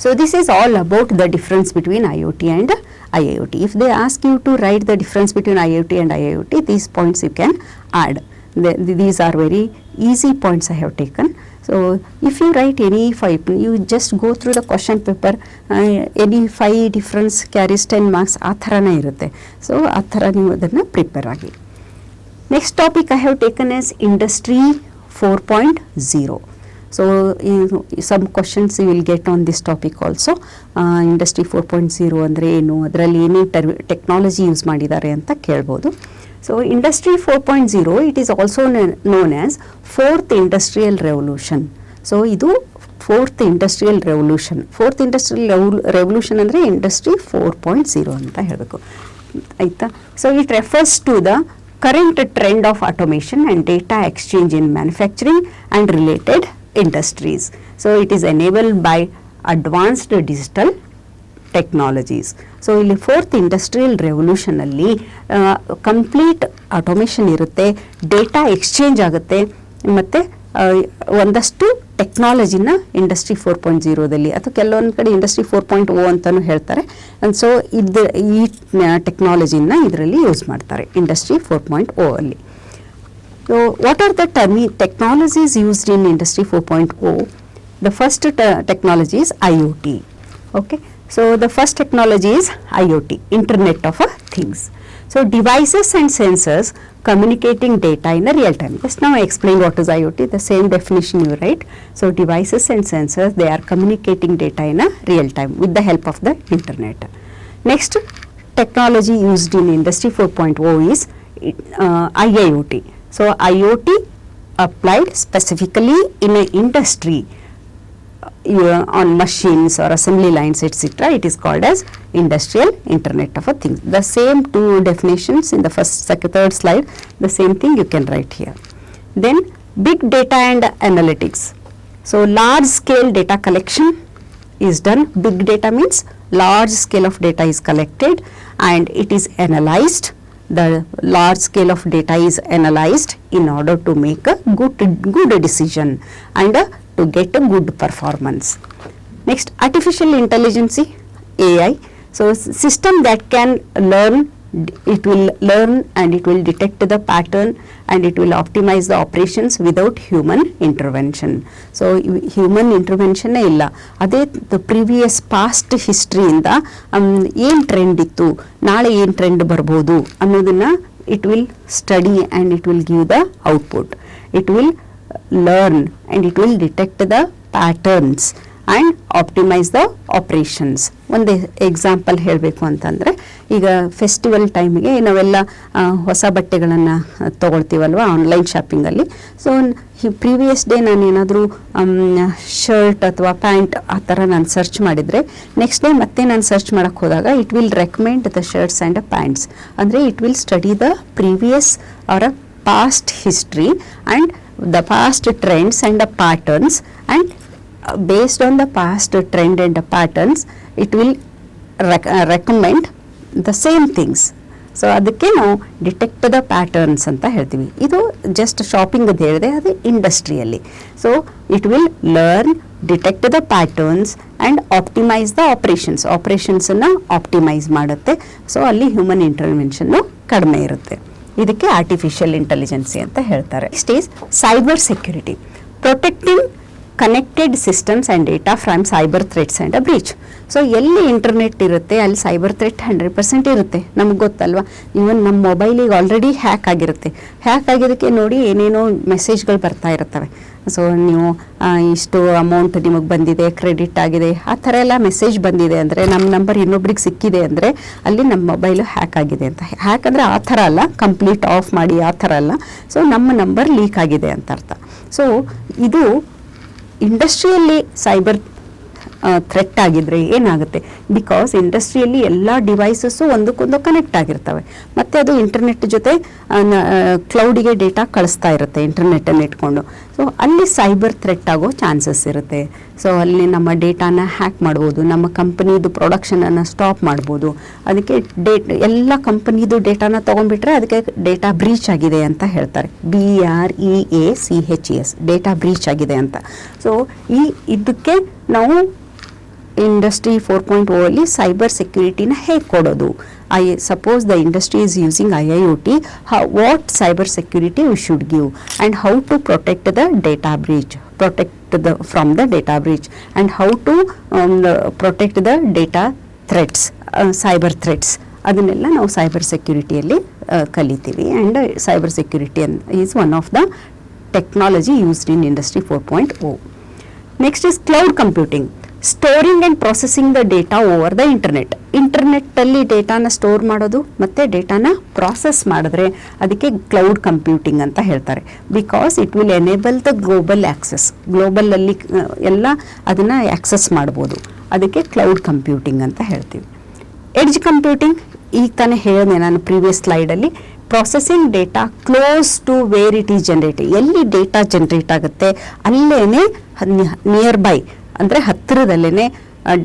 So this is all about the difference between IoT and IIoT. If they ask you to write the difference between IoT and IIoT, these points you can add. These are very easy points I have taken. So if you write any 5, you just go through the question paper, any 5 difference carries 10 marks, ಆ ಥರನೇ ಇರುತ್ತೆ. So ಆ ಥರ ನೀವು ಅದನ್ನು prepare ಆಗಿ. Next topic I have taken is Industry 4.0. So some questions you will get on this topic also. Industry 4.0 ಅಂದರೆ ಏನು, ಅದರಲ್ಲಿ ಏನೇ ಟೆಕ್ನಾಲಜಿ ಯೂಸ್ ಮಾಡಿದ್ದಾರೆ ಅಂತ ಕೇಳ್ಬೋದು. So Industry 4.0, it is also known as 4th Industrial Revolution. So ಇದು 4th Industrial Revolution. 4th Industrial Revolution ಅಂದರೆ Industry 4.0 ಅಂತ ಹೇಳಬೇಕು ಆಯಿತಾ. So it refers to the current trend of automation and data exchange in manufacturing and related industries. So it is enabled by advanced digital technologies. So ಇಲ್ಲಿ 4th industrial ರೆವಲ್ಯೂಷನಲ್ಲಿ complete automation ಇರುತ್ತೆ, data exchange ಆಗುತ್ತೆ, ಮತ್ತು ಒಂದಷ್ಟು ಟೆಕ್ನಾಲಜಿನ industry 4.0ದಲ್ಲಿ ಅಥವಾ ಕೆಲವೊಂದು ಕಡೆ industry 4.0 ಅಂತಲೂ ಹೇಳ್ತಾರೆ. ಸೊ ಈ ಟೆಕ್ನಾಲಜಿನ ಇದರಲ್ಲಿ ಯೂಸ್ ಮಾಡ್ತಾರೆ ಇಂಡಸ್ಟ್ರಿ 4.0 ಅಲ್ಲಿ. So what are the technologies used in industry 4.0? The first technology is IoT. Okay. So the first technology is IoT, Internet of Things. So devices and sensors communicating data in a real time. Just now I explained what is IoT, the same definition you write. So devices and sensors, they are communicating data in a real time with the help of the internet. Next technology used in Industry 4.0 is IIoT. So IoT applied specifically in an industry on machines or assembly lines, etc. It is called as Industrial Internet of Things. The same 2 definitions in the first, second, third slide, the same thing you can write here. Then big data and analytics. So large scale data collection is done. Big data means large scale of data is collected and it is analyzed. The large scale of data is analyzed in order to make a good decision and to get a good performance. Next, artificial intelligence, AI. So system that can learn, it will learn and it will detect the pattern and it will optimize the operations without human intervention. So human intervention ಇಲ್ಲ, ಅದೇ the previous past history ಇಂದ ಏನು trend ಇತ್ತು, ನಾಳೆ ಏನು trend ಬರ್ಬೋದು ಅನ್ನೋದನ್ನ it will study and it will give the output. It will learn and it will detect the patterns and optimize the operations. ಒಂದು ಎಕ್ಸಾಂಪಲ್ ಹೇಳಬೇಕು ಅಂತಂದರೆ, ಈಗ ಫೆಸ್ಟಿವಲ್ ಟೈಮಿಗೆ ನಾವೆಲ್ಲ ಹೊಸ ಬಟ್ಟೆಗಳನ್ನು ತೊಗೊಳ್ತೀವಲ್ವ ಆನ್ಲೈನ್ ಶಾಪಿಂಗಲ್ಲಿ. ಸೊ ಪ್ರೀವಿಯಸ್ ಡೇ ನಾನು ಏನಾದರೂ ಶರ್ಟ್ ಅಥವಾ ಪ್ಯಾಂಟ್ ಆ ಥರ ನಾನು ಸರ್ಚ್ ಮಾಡಿದರೆ, ನೆಕ್ಸ್ಟ್ ಡೇ ಮತ್ತೆ ನಾನು ಸರ್ಚ್ ಮಾಡೋಕ್ಕೆ ಹೋದಾಗ it will recommend the shirts and pants. ಅಂದರೆ it will study the previous or past history and the past trends and the patterns, and based on the past trend and the patterns it will recommend the same things. So ಅದಕ್ಕೆ ನಾವು detect the patterns ಅಂತ ಹೇಳ್ತೀವಿ. ಇದು just shopping ಅದು ಹೇಳಿದೆ, ಅದು ಇಂಡಸ್ಟ್ರಿಯಲ್ಲಿ. So it will learn, detect the patterns and optimise the ಆಪ್ರೇಷನ್ಸನ್ನು ಆಪ್ಟಿಮೈಸ್ ಮಾಡುತ್ತೆ. ಸೊ ಅಲ್ಲಿ ಹ್ಯೂಮನ್ ಇಂಟರ್ವೆನ್ಷನ್ನು ಕಡಿಮೆ ಇರುತ್ತೆ. ಇದಕ್ಕೆ ಆರ್ಟಿಫಿಷಿಯಲ್ ಇಂಟೆಲಿಜೆನ್ಸಿ ಅಂತ ಹೇಳ್ತಾರೆ. Next is cyber security, protecting connected systems and data from cyber threats and a breach. So ಎಲ್ಲಿ internet ಇರುತ್ತೆ ಅಲ್ಲಿ ಸೈಬರ್ ಥ್ರೆಟ್ 100% ಇರುತ್ತೆ, ನಮ್ಗೆ ಗೊತ್ತಲ್ವಾ. ಈವನ್ ನಮ್ಮ ಮೊಬೈಲಿಗೆ ಆಲ್ರೆಡಿ ಹ್ಯಾಕ್ ಆಗಿರುತ್ತೆ. ಹ್ಯಾಕ್ ಆಗಿದ್ದಕ್ಕೆ ನೋಡಿ ಏನೇನೋ ಮೆಸೇಜ್ಗಳು ಬರ್ತಾ ಇರ್ತವೆ. ಸೊ ನೀವು ಇಷ್ಟು ಅಮೌಂಟ್ ನಿಮಗೆ ಬಂದಿದೆ, ಕ್ರೆಡಿಟ್ ಆಗಿದೆ, ಆ ಥರ ಎಲ್ಲ ಮೆಸೇಜ್ ಬಂದಿದೆ ಅಂದರೆ, ನಮ್ಮ ನಂಬರ್ ಇನ್ನೊಬ್ರಿಗೆ ಸಿಕ್ಕಿದೆ ಅಂದರೆ ಅಲ್ಲಿ ನಮ್ಮ ಮೊಬೈಲು ಹ್ಯಾಕ್ ಆಗಿದೆ ಅಂತ. ಹ್ಯಾಕ್ ಅಂದರೆ ಆ ಥರ ಅಲ್ಲ, ಕಂಪ್ಲೀಟ್ ಆಫ್ ಮಾಡಿ ಆ ಥರ ಅಲ್ಲ. ಸೊ ನಮ್ಮ ನಂಬರ್ ಲೀಕ್ ಆಗಿದೆ ಅಂತ ಅರ್ಥ. ಸೊ ಇದು ಇಂಡಸ್ಟ್ರಿಯಲ್ಲಿ ಸೈಬರ್ ಥ್ರೆಟ್ ಆಗಿದ್ರೆ ಏನಾಗುತ್ತೆ, ಬಿಕಾಸ್ ಇಂಡಸ್ಟ್ರಿಯಲ್ಲಿ ಎಲ್ಲ ಡಿವೈಸಸ್ಸು ಒಂದಕ್ಕೊಂದು ಕನೆಕ್ಟ್ ಆಗಿರ್ತವೆ, ಮತ್ತು ಅದು ಇಂಟರ್ನೆಟ್ ಜೊತೆ ಕ್ಲೌಡಿಗೆ ಡೇಟಾ ಕಳಿಸ್ತಾ ಇರುತ್ತೆ ಇಂಟರ್ನೆಟ್ಟನ್ನು ಇಟ್ಕೊಂಡು. ಸೊ ಅಲ್ಲಿ ಸೈಬರ್ ಥ್ರೆಟ್ ಆಗೋ ಚಾನ್ಸಸ್ ಇರುತ್ತೆ. ಸೊ ಅಲ್ಲಿ ನಮ್ಮ ಡೇಟಾನ ಹ್ಯಾಕ್ ಮಾಡ್ಬೋದು, ನಮ್ಮ ಕಂಪನಿದು ಪ್ರೊಡಕ್ಷನನ್ನು ಸ್ಟಾಪ್ ಮಾಡ್ಬೋದು. ಅದಕ್ಕೆ ಎಲ್ಲ ಕಂಪನಿದು ಡೇಟಾನ ತೊಗೊಂಡ್ಬಿಟ್ರೆ ಅದಕ್ಕೆ ಡೇಟಾ ಬ್ರೀಚ್ ಆಗಿದೆ ಅಂತ ಹೇಳ್ತಾರೆ. BREACHES, ಡೇಟಾ ಬ್ರೀಚ್ ಆಗಿದೆ ಅಂತ. ಸೊ ಇದಕ್ಕೆ ನಾವು ಇಂಡಸ್ಟ್ರಿ 4.0 ಅಲ್ಲಿ ಸೈಬರ್ ಸೆಕ್ಯೂರಿಟಿನ ಹೇಗೆ ಕೊಡೋದು, suppose the industry is using IIoT, what cyber security we should give, and how to protect the data breach, from the data breach, and how to protect the data threats, cyber threats. ಅದನ್ನೆಲ್ಲ ನಾವು cyber ಸೆಕ್ಯೂರಿಟಿಯಲ್ಲಿ ಕಲಿತೀವಿ. And cyber security is one of the technology used in industry 4.0. Next is cloud computing, storing and processing the data over the internet. ಇಂಟರ್ನೆಟ್ಟಲ್ಲಿ ಡೇಟಾನ store ಮಾಡೋದು ಮತ್ತು ಡೇಟಾನ process ಮಾಡಿದ್ರೆ ಅದಕ್ಕೆ cloud computing ಅಂತ ಹೇಳ್ತಾರೆ. Because it will enable the global access, ಗ್ಲೋಬಲಲ್ಲಿ ಎಲ್ಲ ಅದನ್ನು ಆ್ಯಕ್ಸೆಸ್ ಮಾಡ್ಬೋದು, ಅದಕ್ಕೆ ಕ್ಲೌಡ್ ಕಂಪ್ಯೂಟಿಂಗ್ ಅಂತ ಹೇಳ್ತೀವಿ. ಎಡ್ಜ್ ಕಂಪ್ಯೂಟಿಂಗ್, ಈಗ ತಾನೇ ಹೇಳಿದೆ ನಾನು ಪ್ರೀವಿಯಸ್ ಸ್ಲೈಡಲ್ಲಿ, processing data close to where it is generated, ಎಲ್ಲಿ ಡೇಟಾ ಜನರೇಟ್ ಆಗುತ್ತೆ ಅಲ್ಲೇ ನಿಯರ್ ಬೈ ಅಂದರೆ ಹತ್ತಿರದಲ್ಲೇ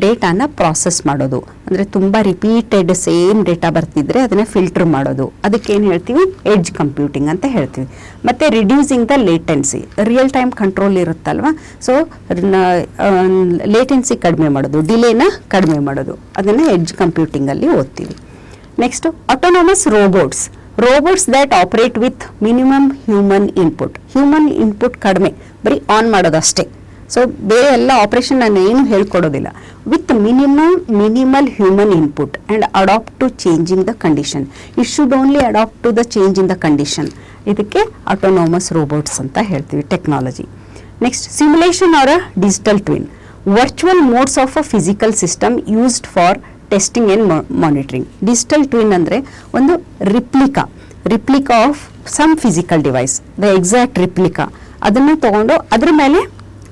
ಡೇಟಾನ ಪ್ರಾಸೆಸ್ ಮಾಡೋದು. ಅಂದರೆ ತುಂಬ ರಿಪೀಟೆಡ್ ಸೇಮ್ ಡೇಟಾ ಬರ್ತಿದ್ರೆ ಅದನ್ನು ಫಿಲ್ಟರ್ ಮಾಡೋದು, ಅದಕ್ಕೇನು ಹೇಳ್ತೀವಿ, ಎಡ್ಜ್ ಕಂಪ್ಯೂಟಿಂಗ್ ಅಂತ ಹೇಳ್ತೀವಿ. ಮತ್ತು reducing the latency, real time control ಇರುತ್ತಲ್ವ, ಸೊ ಲೇಟೆನ್ಸಿ ಕಡಿಮೆ ಮಾಡೋದು, ಡಿಲೇನ ಕಡಿಮೆ ಮಾಡೋದು, ಅದನ್ನು ಎಡ್ಜ್ ಕಂಪ್ಯೂಟಿಂಗಲ್ಲಿ ಓದ್ತೀವಿ. Next autonomous robots, robots that operate with minimum human input. Human input ಕಡಿಮೆ, ಬರೀ ಆನ್ ಮಾಡೋದಷ್ಟೇ. ಸೊ ಬೇರೆ ಎಲ್ಲ ಆಪರೇಷನ್ ನಾನು ಏನು ಹೇಳ್ಕೊಡೋದಿಲ್ಲ. With minimal human input and adapt to changing the condition. It should only adapt to the change in the condition. ಇದಕ್ಕೆ autonomous robots ಅಂತ ಹೇಳ್ತೀವಿ technology. Next simulation or a digital twin, virtual modes of a physical system used for testing and monitoring. Digital twin ಅಂದರೆ ಒಂದು replica of some physical device, the exact replica, ಅದನ್ನು ತೊಗೊಂಡು ಅದ್ರ ಮೇಲೆ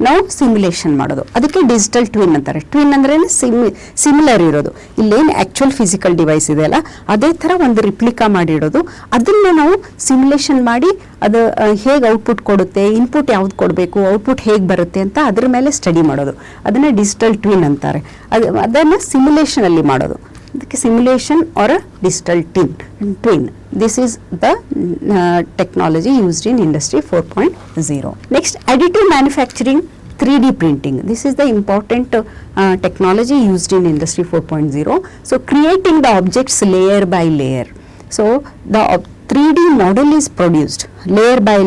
ನಾವು ಸಿಮ್ಯುಲೇಷನ್ ಮಾಡೋದು, ಅದಕ್ಕೆ ಡಿಜಿಟಲ್ ಟ್ವಿನ್ ಅಂತಾರೆ. ಟ್ವಿನ್ ಅಂದ್ರೆ ಸಿಮಿಲರ್ ಇರೋದು, ಇಲ್ಲೇನು ಆ್ಯಕ್ಚುಯಲ್ ಫಿಸಿಕಲ್ ಡಿವೈಸ್ ಇದೆಯಲ್ಲ ಅದೇ ಥರ ಒಂದು ರಿಪ್ಲಿಕಾ ಮಾಡಿಡೋದು, ಅದನ್ನು ನಾವು ಸಿಮ್ಯುಲೇಷನ್ ಮಾಡಿ ಅದು ಹೇಗೆ ಔಟ್ಪುಟ್ ಕೊಡುತ್ತೆ, ಇನ್ಪುಟ್ ಯಾವ್ದು ಕೊಡಬೇಕು, ಔಟ್ಪುಟ್ ಹೇಗೆ ಬರುತ್ತೆ ಅಂತ ಅದ್ರ ಮೇಲೆ ಸ್ಟಡಿ ಮಾಡೋದು, ಅದನ್ನು ಡಿಜಿಟಲ್ ಟ್ವಿನ್ ಅಂತಾರೆ. ಅದನ್ನು ಸಿಮ್ಯುಲೇಷನಲ್ಲಿ ಮಾಡೋದು, ಅದಕ್ಕೆ simulation or a digital twin. This is the technology used in Industry 4.0. Next, additive manufacturing, 3D printing. This is the important technology used in Industry 4.0. So, creating the objects layer by layer. So, the 3D model is produced layer by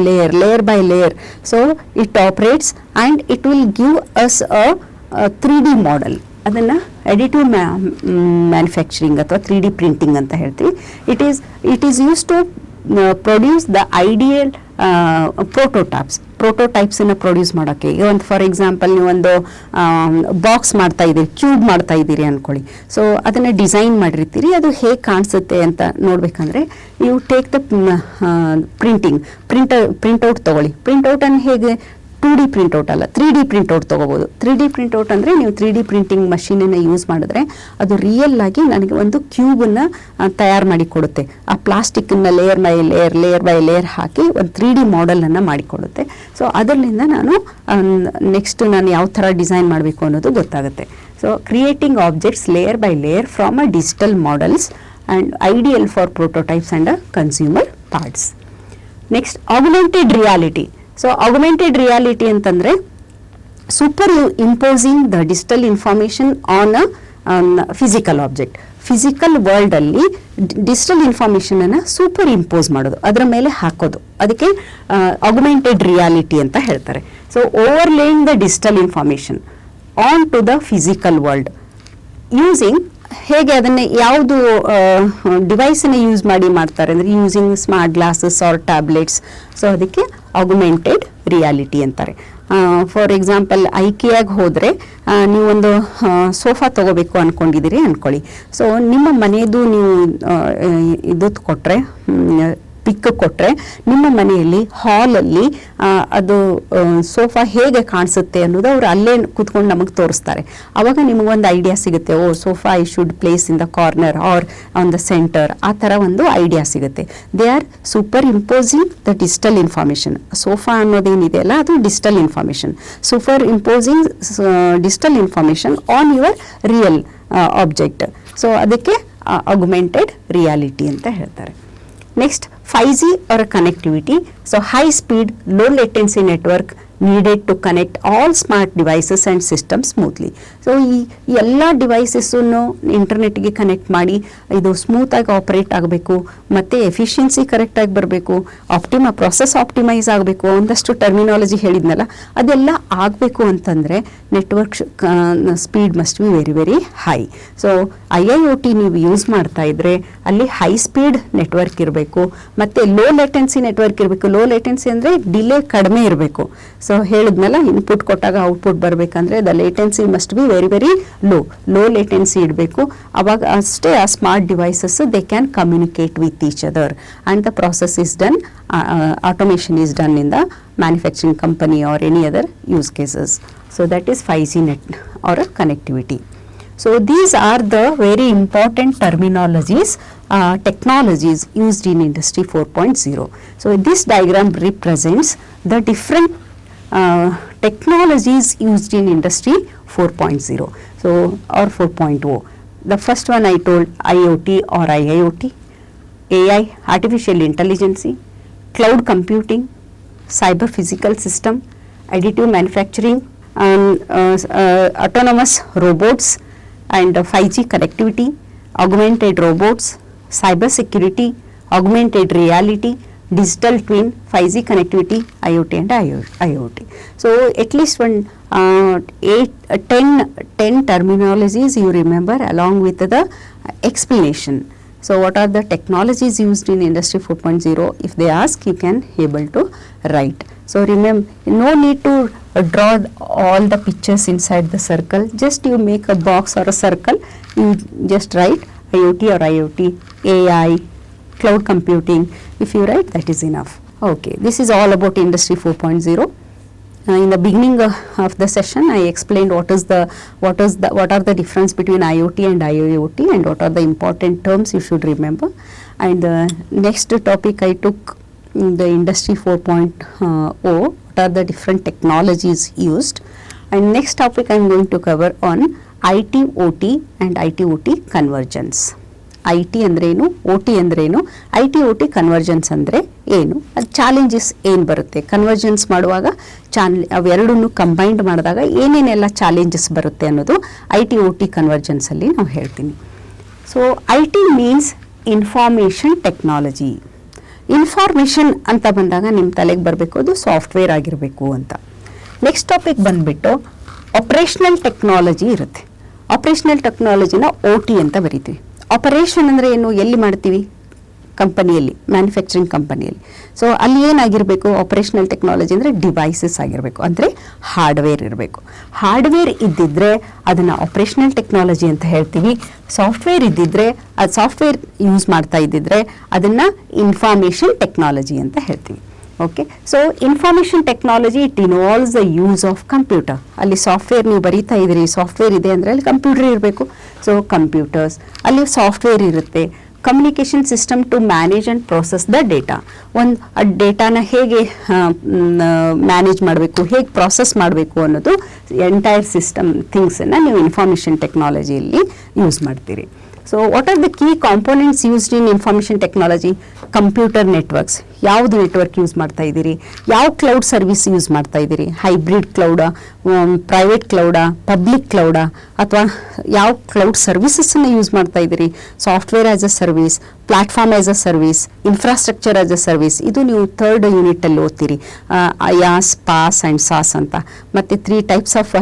layer. So, it operates and it will give us a 3D model. ಅದನ್ನು additive manufacturing ಅಥವಾ 3D printing ಅಂತ ಹೇಳ್ತೀವಿ. It is use to produce the ideal ಪ್ರೋಟೋಟೈಪ್ಸನ್ನು produce ಮಾಡೋಕ್ಕೆ. ಈಗ ಒಂದು for example ನೀವೊಂದು box ಮಾಡ್ತಾ ಇದ್ದೀರಿ, ಕ್ಯೂಬ್ ಮಾಡ್ತಾ ಇದ್ದೀರಿ ಅಂದ್ಕೊಳ್ಳಿ. ಸೊ ಅದನ್ನು ಡಿಸೈನ್ ಮಾಡಿರ್ತೀರಿ, ಅದು ಹೇಗೆ ಕಾಣಿಸುತ್ತೆ ಅಂತ ನೋಡಬೇಕಂದ್ರೆ ಯು ಟೇಕ್ ದ ಪ್ರಿಂಟೌಟ್ ತೊಗೊಳ್ಳಿ. ಪ್ರಿಂಟೌಟನ್ನು ಹೇಗೆ 2D ಪ್ರಿಂಟೌಟ್ ಅಲ್ಲ 3D ಪ್ರಿಂಟೌಟ್ ತೊಗೋಬೋದು. 3D ಪ್ರಿಂಟೌಟ್ ಅಂದರೆ ನೀವು 3D ಪ್ರಿಂಟಿಂಗ್ ಮಷೀನನ್ನು ಯೂಸ್ ಮಾಡಿದ್ರೆ ಅದು ರಿಯಲ್ ಆಗಿ ನನಗೆ ಒಂದು ಕ್ಯೂಬನ್ನು ತಯಾರು ಮಾಡಿ ಕೊಡುತ್ತೆ. ಆ ಪ್ಲಾಸ್ಟಿಕ್ಕನ್ನು ಲೇಯರ್ ಬೈ ಲೇಯರ್ ಹಾಕಿ ಒಂದು 3D ಮಾಡೆಲನ್ನು ಮಾಡಿಕೊಡುತ್ತೆ. ಸೊ ಅದರಿಂದ ನಾನು ನೆಕ್ಸ್ಟ್ ನಾನು ಯಾವ ಥರ ಡಿಸೈನ್ ಮಾಡಬೇಕು ಅನ್ನೋದು ಗೊತ್ತಾಗುತ್ತೆ. So creating objects layer by layer from a digital models and ideal for prototypes and consumer parts. Next augmented reality. So augmented reality ಅಂತಂದರೆ superimposing the digital information on a physical object. Physical ವರ್ಲ್ಡಲ್ಲಿ digital ಇನ್ಫಾರ್ಮೇಷನನ್ನು superimpose ಮಾಡೋದು, ಅದರ ಮೇಲೆ ಹಾಕೋದು, ಅದಕ್ಕೆ augmented reality ಅಂತ ಹೇಳ್ತಾರೆ. So overlaying the digital information on to the physical world using. ಹೇಗೆ ಅದನ್ನು ಯಾವುದು ಡಿವೈಸನ್ನು ಯೂಸ್ ಮಾಡಿ ಮಾಡ್ತಾರೆ ಅಂದರೆ using smart glasses or tablets. So ಅದಕ್ಕೆ ಆಗ್ಮೆಂಟೆಡ್ ರಿಯಾಲಿಟಿ ಅಂತಾರೆ. ಫಾರ್ ಎಕ್ಸಾಂಪಲ್ ಐಕಿಯಾಗಿ ಹೋದರೆ ನೀವೊಂದು ಸೋಫಾ ತೊಗೋಬೇಕು ಅಂದ್ಕೊಂಡಿದ್ದೀರಿ ಅಂದ್ಕೊಳ್ಳಿ. ಸೊ ನಿಮ್ಮ ಮನೆಯದು ನೀವು ಇದು ಕೊಟ್ಟರೆ ಪಿಕ್ ಕೊಟ್ಟರೆ ನಿಮ್ಮ ಮನೆಯಲ್ಲಿ ಹಾಲಲ್ಲಿ ಅದು ಸೋಫಾ ಹೇಗೆ ಕಾಣಿಸುತ್ತೆ ಅನ್ನೋದು ಅವರು ಅಲ್ಲೇ ಕೂತ್ಕೊಂಡು ನಮಗೆ ತೋರಿಸ್ತಾರೆ. ಆವಾಗ ನಿಮಗೊಂದು ಐಡಿಯಾ ಸಿಗುತ್ತೆ, oh sofa I should place in the corner or on the centre, ಆ ಥರ ಒಂದು ಐಡಿಯಾ ಸಿಗುತ್ತೆ. They are superimposing the digital information. Sofa ಅನ್ನೋದೇನಿದೆ ಅಲ್ಲ ಅದು digital information. Superimposing digital information on your real object. So ಅದಕ್ಕೆ augmented reality ಅಂತ ಹೇಳ್ತಾರೆ. Next, 5G or connectivity. So high speed, low latency network needed to connect all smart devices and systems smoothly. So ಈ ಎಲ್ಲ ಡಿವೈಸಸ್ಸನ್ನು ಇಂಟರ್ನೆಟ್ಗೆ connect ಮಾಡಿ ಇದು ಸ್ಮೂತಾಗಿ operate ಆಗಬೇಕು, ಮತ್ತು ಎಫಿಷಿಯನ್ಸಿ ಕರೆಕ್ಟಾಗಿ ಬರಬೇಕು, ಪ್ರೊಸೆಸ್ ಆಪ್ಟಿಮೈಸ್ ಆಗಬೇಕು, ಒಂದಷ್ಟು ಟರ್ಮಿನಾಲಜಿ ಹೇಳಿದ್ನಲ್ಲ ಅದೆಲ್ಲ ಆಗಬೇಕು ಅಂತಂದರೆ network speed must be very very high. So IIoT ನೀವು ಯೂಸ್ ಮಾಡ್ತಾ ಇದ್ರೆ ಅಲ್ಲಿ ಹೈ ಸ್ಪೀಡ್ ನೆಟ್ವರ್ಕ್ ಇರಬೇಕು, ಮತ್ತು ಲೋ ಲೇಟೆನ್ಸಿ ನೆಟ್ವರ್ಕ್ ಇರಬೇಕು. ಲೋ ಲೇಟೆನ್ಸಿ ಅಂದರೆ ಡಿಲೇ ಕಡಿಮೆ ಇರಬೇಕು. ಸೊ ಹೇಳಿದ್ನಲ್ಲ, ಇನ್ಪುಟ್ ಕೊಟ್ಟಾಗ ಔಟ್ಪುಟ್ ಬರಬೇಕಂದ್ರೆ the latency must be very very low latency ಇಡಬೇಕು. ಅವಾಗ ಅಷ್ಟೇ ಆ smart devices they can communicate with each other and the process is done, automation is done in the manufacturing company or any other use cases. So that is 5G net or connectivity. So these are the very important terminologies, technologies used in Industry 4.0. So this diagram represents the different technologies used in Industry 4.0. So or 4.0. The first one I told IoT or IIoT, AI, artificial intelligence, cloud computing, cyber physical system, additive manufacturing, autonomous robots, and 5G connectivity, augmented robots, cyber security, augmented reality, digital twin, 5G connectivity, IoT and IoT. So at least 10 terminologies you remember along with the explanation. So what are the technologies used in Industry 4.0? If they ask, you can able to write. So remember, no need to draw all the pictures inside the circle. Just you make a box or a circle, you just write IoT or IoT, AI, cloud computing. If you write, that is enough. Okay, this is all about Industry 4.0. In the beginning of the session, I explained what are the difference between IoT and IIoT and what are the important terms you should remember. And the next topic I took the Industry 4.0, what are the different technologies used. And next topic I am going to cover on IT-OT and IT-OT convergence. IT ಅಂದ್ರೇನು, OT ಅಂದ್ರೇನು, IT-OT convergence ಅಂದರೆ ಏನು, ಅದು challenges ಏನು ಬರುತ್ತೆ, convergence ಮಾಡುವಾಗ ಅವೆರಡನ್ನು combined ಮಾಡಿದಾಗ ಏನೇನೆಲ್ಲ ಚಾಲೆಂಜಸ್ ಬರುತ್ತೆ ಅನ್ನೋದು IT-OT ಕನ್ವರ್ಜೆನ್ಸಲ್ಲಿ ನಾವು ಹೇಳ್ತೀನಿ. So IT means information technology. Information ಅಂತ ಬಂದಾಗ ನಿಮ್ಮ ತಲೆಗೆ ಬರಬೇಕು ಅದು ಸಾಫ್ಟ್ವೇರ್ ಆಗಿರಬೇಕು ಅಂತ. ನೆಕ್ಸ್ಟ್ ಟಾಪಿಕ್ ಬಂದುಬಿಟ್ಟು ಆಪರೇಷನಲ್ ಟೆಕ್ನಾಲಜಿ ಇರುತ್ತೆ. ಆಪರೇಷನಲ್ ಟೆಕ್ನಾಲಜಿನ OT ಅಂತ ಬರಿತೀವಿ. ಆಪರೇಷನ್ ಅಂದರೆ ಏನು, ಎಲ್ಲಿ ಮಾಡ್ತೀವಿ, ಕಂಪನಿಯಲ್ಲಿ, ಮ್ಯಾನುಫ್ಯಾಕ್ಚರಿಂಗ್ ಕಂಪನಿಯಲ್ಲಿ. ಸೊ ಅಲ್ಲಿ ಏನಾಗಿರಬೇಕು, ಆಪರೇಷನಲ್ ಟೆಕ್ನಾಲಜಿ ಅಂದರೆ ಡಿವೈಸಸ್ ಆಗಿರಬೇಕು, ಅಂದರೆ ಹಾರ್ಡ್ವೇರ್ ಇರಬೇಕು. ಹಾರ್ಡ್ವೇರ್ ಇದ್ದಿದ್ದರೆ ಅದನ್ನು ಆಪರೇಷನಲ್ ಟೆಕ್ನಾಲಜಿ ಅಂತ ಹೇಳ್ತೀವಿ. ಸಾಫ್ಟ್ವೇರ್ ಇದ್ದಿದ್ದರೆ, ಅದು ಸಾಫ್ಟ್ವೇರ್ ಯೂಸ್ ಮಾಡ್ತಾ ಇದ್ದಿದ್ರೆ ಅದನ್ನು ಇನ್ಫಾರ್ಮೇಷನ್ ಟೆಕ್ನಾಲಜಿ ಅಂತ ಹೇಳ್ತೀವಿ. Okay, so information technology it involves the use of computer. ಅಲ್ಲಿ ಸಾಫ್ಟ್ವೇರ್ ನೀವು ಬರೀತಾ ಇದ್ದೀರಿ, ಸಾಫ್ಟ್ವೇರ್ ಇದೆ ಅಂದರೆ ಅಲ್ಲಿ ಕಂಪ್ಯೂಟರ್ ಇರಬೇಕು. ಸೊ ಕಂಪ್ಯೂಟರ್ಸ್, ಅಲ್ಲಿ ಸಾಫ್ಟ್ವೇರ್ ಇರುತ್ತೆ. Communication system to manage and process the data. ಒಂದು ಆ ಡೇಟಾನ ಹೇಗೆ ಮ್ಯಾನೇಜ್ ಮಾಡಬೇಕು, ಹೇಗೆ ಪ್ರಾಸೆಸ್ ಮಾಡಬೇಕು ಅನ್ನೋದು ಎಂಟೈರ್ ಸಿಸ್ಟಮ್ ಥಿಂಗ್ಸನ್ನು ನೀವು ಇನ್ಫಾರ್ಮೇಷನ್ ಟೆಕ್ನಾಲಜಿಯಲ್ಲಿ ಯೂಸ್ ಮಾಡ್ತೀರಿ. So what are the key components used in information technology? Computer networks, ಯಾವುದು ನೆಟ್ವರ್ಕ್ ಯೂಸ್ ಮಾಡ್ತಾ ಇದ್ದೀರಿ, ಯಾವ ಕ್ಲೌಡ್ ಸರ್ವಿಸ್ ಯೂಸ್ ಮಾಡ್ತಾ ಇದ್ದೀರಿ, ಹೈಬ್ರಿಡ್ ಕ್ಲೌಡಾ, ಪ್ರೈವೇಟ್ ಕ್ಲೌಡಾ, ಪಬ್ಲಿಕ್ ಕ್ಲೌಡಾ, ಅಥವಾ ಯಾವ ಕ್ಲೌಡ್ ಸರ್ವಿಸಸ್ಸನ್ನು ಯೂಸ್ ಮಾಡ್ತಾ ಇದ್ದೀರಿ, software as a service, platform as a service, infrastructure as a service. ಇದು ನೀವು 3rd ಯೂನಿಟಲ್ಲಿ ಓದ್ತೀರಿ, IaaS, PaaS and SaaS ಅಂತ. ಮತ್ತು 3 ಟೈಪ್ಸ್ ಆಫ್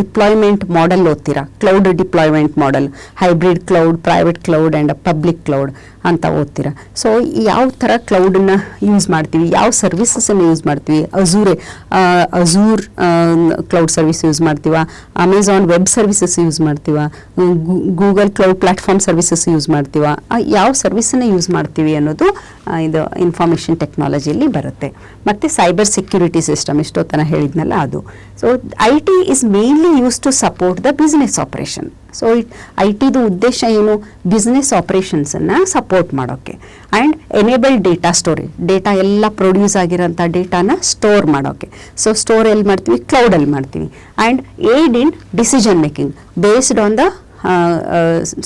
ಡಿಪ್ಲಾಯ್ಮೆಂಟ್ ಮಾಡೆಲ್ ಓದ್ತೀರಾ. Cloud deployment model, hybrid cloud, private cloud and public cloud ಅಂತ ಓದ್ತೀರಾ. So ಯಾವ ಥರ ಕ್ಲೌಡನ್ನು use ಮಾಡ್ತೀವಿ, ಯಾವ ಸರ್ವಿಸಸನ್ನು ಯೂಸ್ ಮಾಡ್ತೀವಿ, ಅಜೂರ್ ಕ್ಲೌಡ್ ಸರ್ವಿಸ್ ಯೂಸ್ ಮಾಡ್ತೀವ, ಅಮೆಝಾನ್ ವೆಬ್ ಸರ್ವಿಸಸ್ ಯೂಸ್ ಮಾಡ್ತೀವ, Google cloud platform services use ಮಾಡ್ತೀವ, ಯಾವ ಸರ್ವಿಸನ್ನು ಯೂಸ್ ಮಾಡ್ತೀವಿ ಅನ್ನೋದು ಇದು ಇನ್ಫಾರ್ಮೇಷನ್ ಟೆಕ್ನಾಲಜಿಯಲ್ಲಿ ಬರುತ್ತೆ. ಮತ್ತು ಸೈಬರ್ ಸೆಕ್ಯೂರಿಟಿ ಸಿಸ್ಟಮ್, ಇಷ್ಟೊತ್ತನ ಹೇಳಿದ್ನಲ್ಲ ಅದು. So IT is mainly use to support the business operation. So ITದು ಉದ್ದೇಶ ಏನು, ಬಿಸ್ನೆಸ್ ಆಪರೇಷನ್ಸನ್ನು ಸಪೋರ್ಟ್ ಮಾಡೋಕ್ಕೆ. And enable data storage, data ಎಲ್ಲ ಪ್ರೊಡ್ಯೂಸ್ ಆಗಿರೋಂಥ ಡೇಟಾನ ಸ್ಟೋರ್ ಮಾಡೋಕ್ಕೆ. ಸೊ ಸ್ಟೋರ್ ಎಲ್ಲಿ ಮಾಡ್ತೀವಿ, ಕ್ಲೌಡಲ್ಲಿ ಮಾಡ್ತೀವಿ. And aid in decision making based on the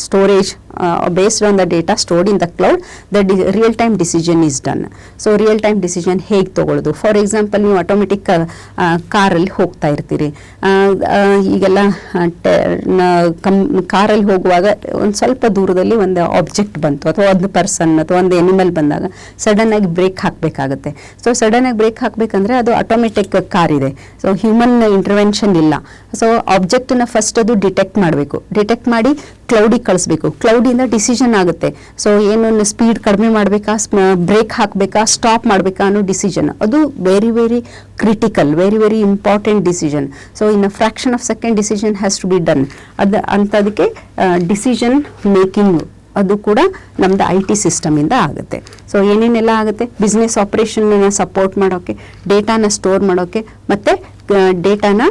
storage based on the data stored in the cloud, the real time decision is done. So real time decision ಹೇಗೆ ತಗೊಳ್ಳೋದು, for example ನೀವು automatic ಕಾರಲ್ಲಿ ಹೋಗ್ತಾ ಇರ್ತೀರಿ, ಈಗೆಲ್ಲ ಕಾರಲ್ಲಿ ಹೋಗುವಾಗ ಒಂದು ಸ್ವಲ್ಪ ದೂರದಲ್ಲಿ ಒಂದು ಆಬ್ಜೆಕ್ಟ್ ಬಂತು ಅಥವಾ ಒಂದು ಪರ್ಸನ್ ಅಥವಾ ಒಂದು ಎನಿಮಲ್ ಬಂದಾಗ ಸಡನ್ ಆಗಿ ಬ್ರೇಕ್ ಹಾಕಬೇಕಾಗುತ್ತೆ. ಸೊ ಸಡನ್ ಆಗಿ ಬ್ರೇಕ್ ಹಾಕಬೇಕಂದ್ರೆ ಅದು ಆಟೋಮೆಟಿಕ್ ಕಾರ್ ಇದೆ, ಸೊ ಹ್ಯೂಮನ್ ಇಂಟರ್ವೆನ್ಷನ್ ಇಲ್ಲ. ಸೊ ಆಬ್ಜೆಕ್ಟನ್ನ ಫಸ್ಟ್ ಅದು ಡಿಟೆಕ್ಟ್ ಮಾಡಬೇಕು, ಡಿಟೆಕ್ಟ್ ಮಾಡಿ ಕ್ಲೌಡಿಗೆ ಕಳಿಸ್ಬೇಕು, ಕ್ಲೌಡಿಂದ ಡಿಸಿಷನ್ ಆಗುತ್ತೆ. ಸೊ ಏನು ಸ್ಪೀಡ್ ಕಡಿಮೆ ಮಾಡಬೇಕಾ, ಬ್ರೇಕ್ ಹಾಕಬೇಕಾ, ಸ್ಟಾಪ್ ಮಾಡಬೇಕಾ ಅನ್ನೋ ಡಿಸಿಷನ್, ಅದು very very critical, very important decision. So in a fraction of second decision has to be done. ಅಂಥದಕ್ಕೆ ಡಿಸಿಷನ್ ಮೇಕಿಂಗ್ ಅದು ಕೂಡ ನಮ್ದು IT ಸಿಸ್ಟಮಿಂದ ಆಗುತ್ತೆ. ಸೊ ಏನೇನೆಲ್ಲ ಆಗುತ್ತೆ, ಬಿಸ್ನೆಸ್ ಆಪರೇಷನ್ನ ಸಪೋರ್ಟ್ ಮಾಡೋಕ್ಕೆ, ಡೇಟಾನ ಸ್ಟೋರ್ ಮಾಡೋಕ್ಕೆ, ಮತ್ತು ಡೇಟಾನ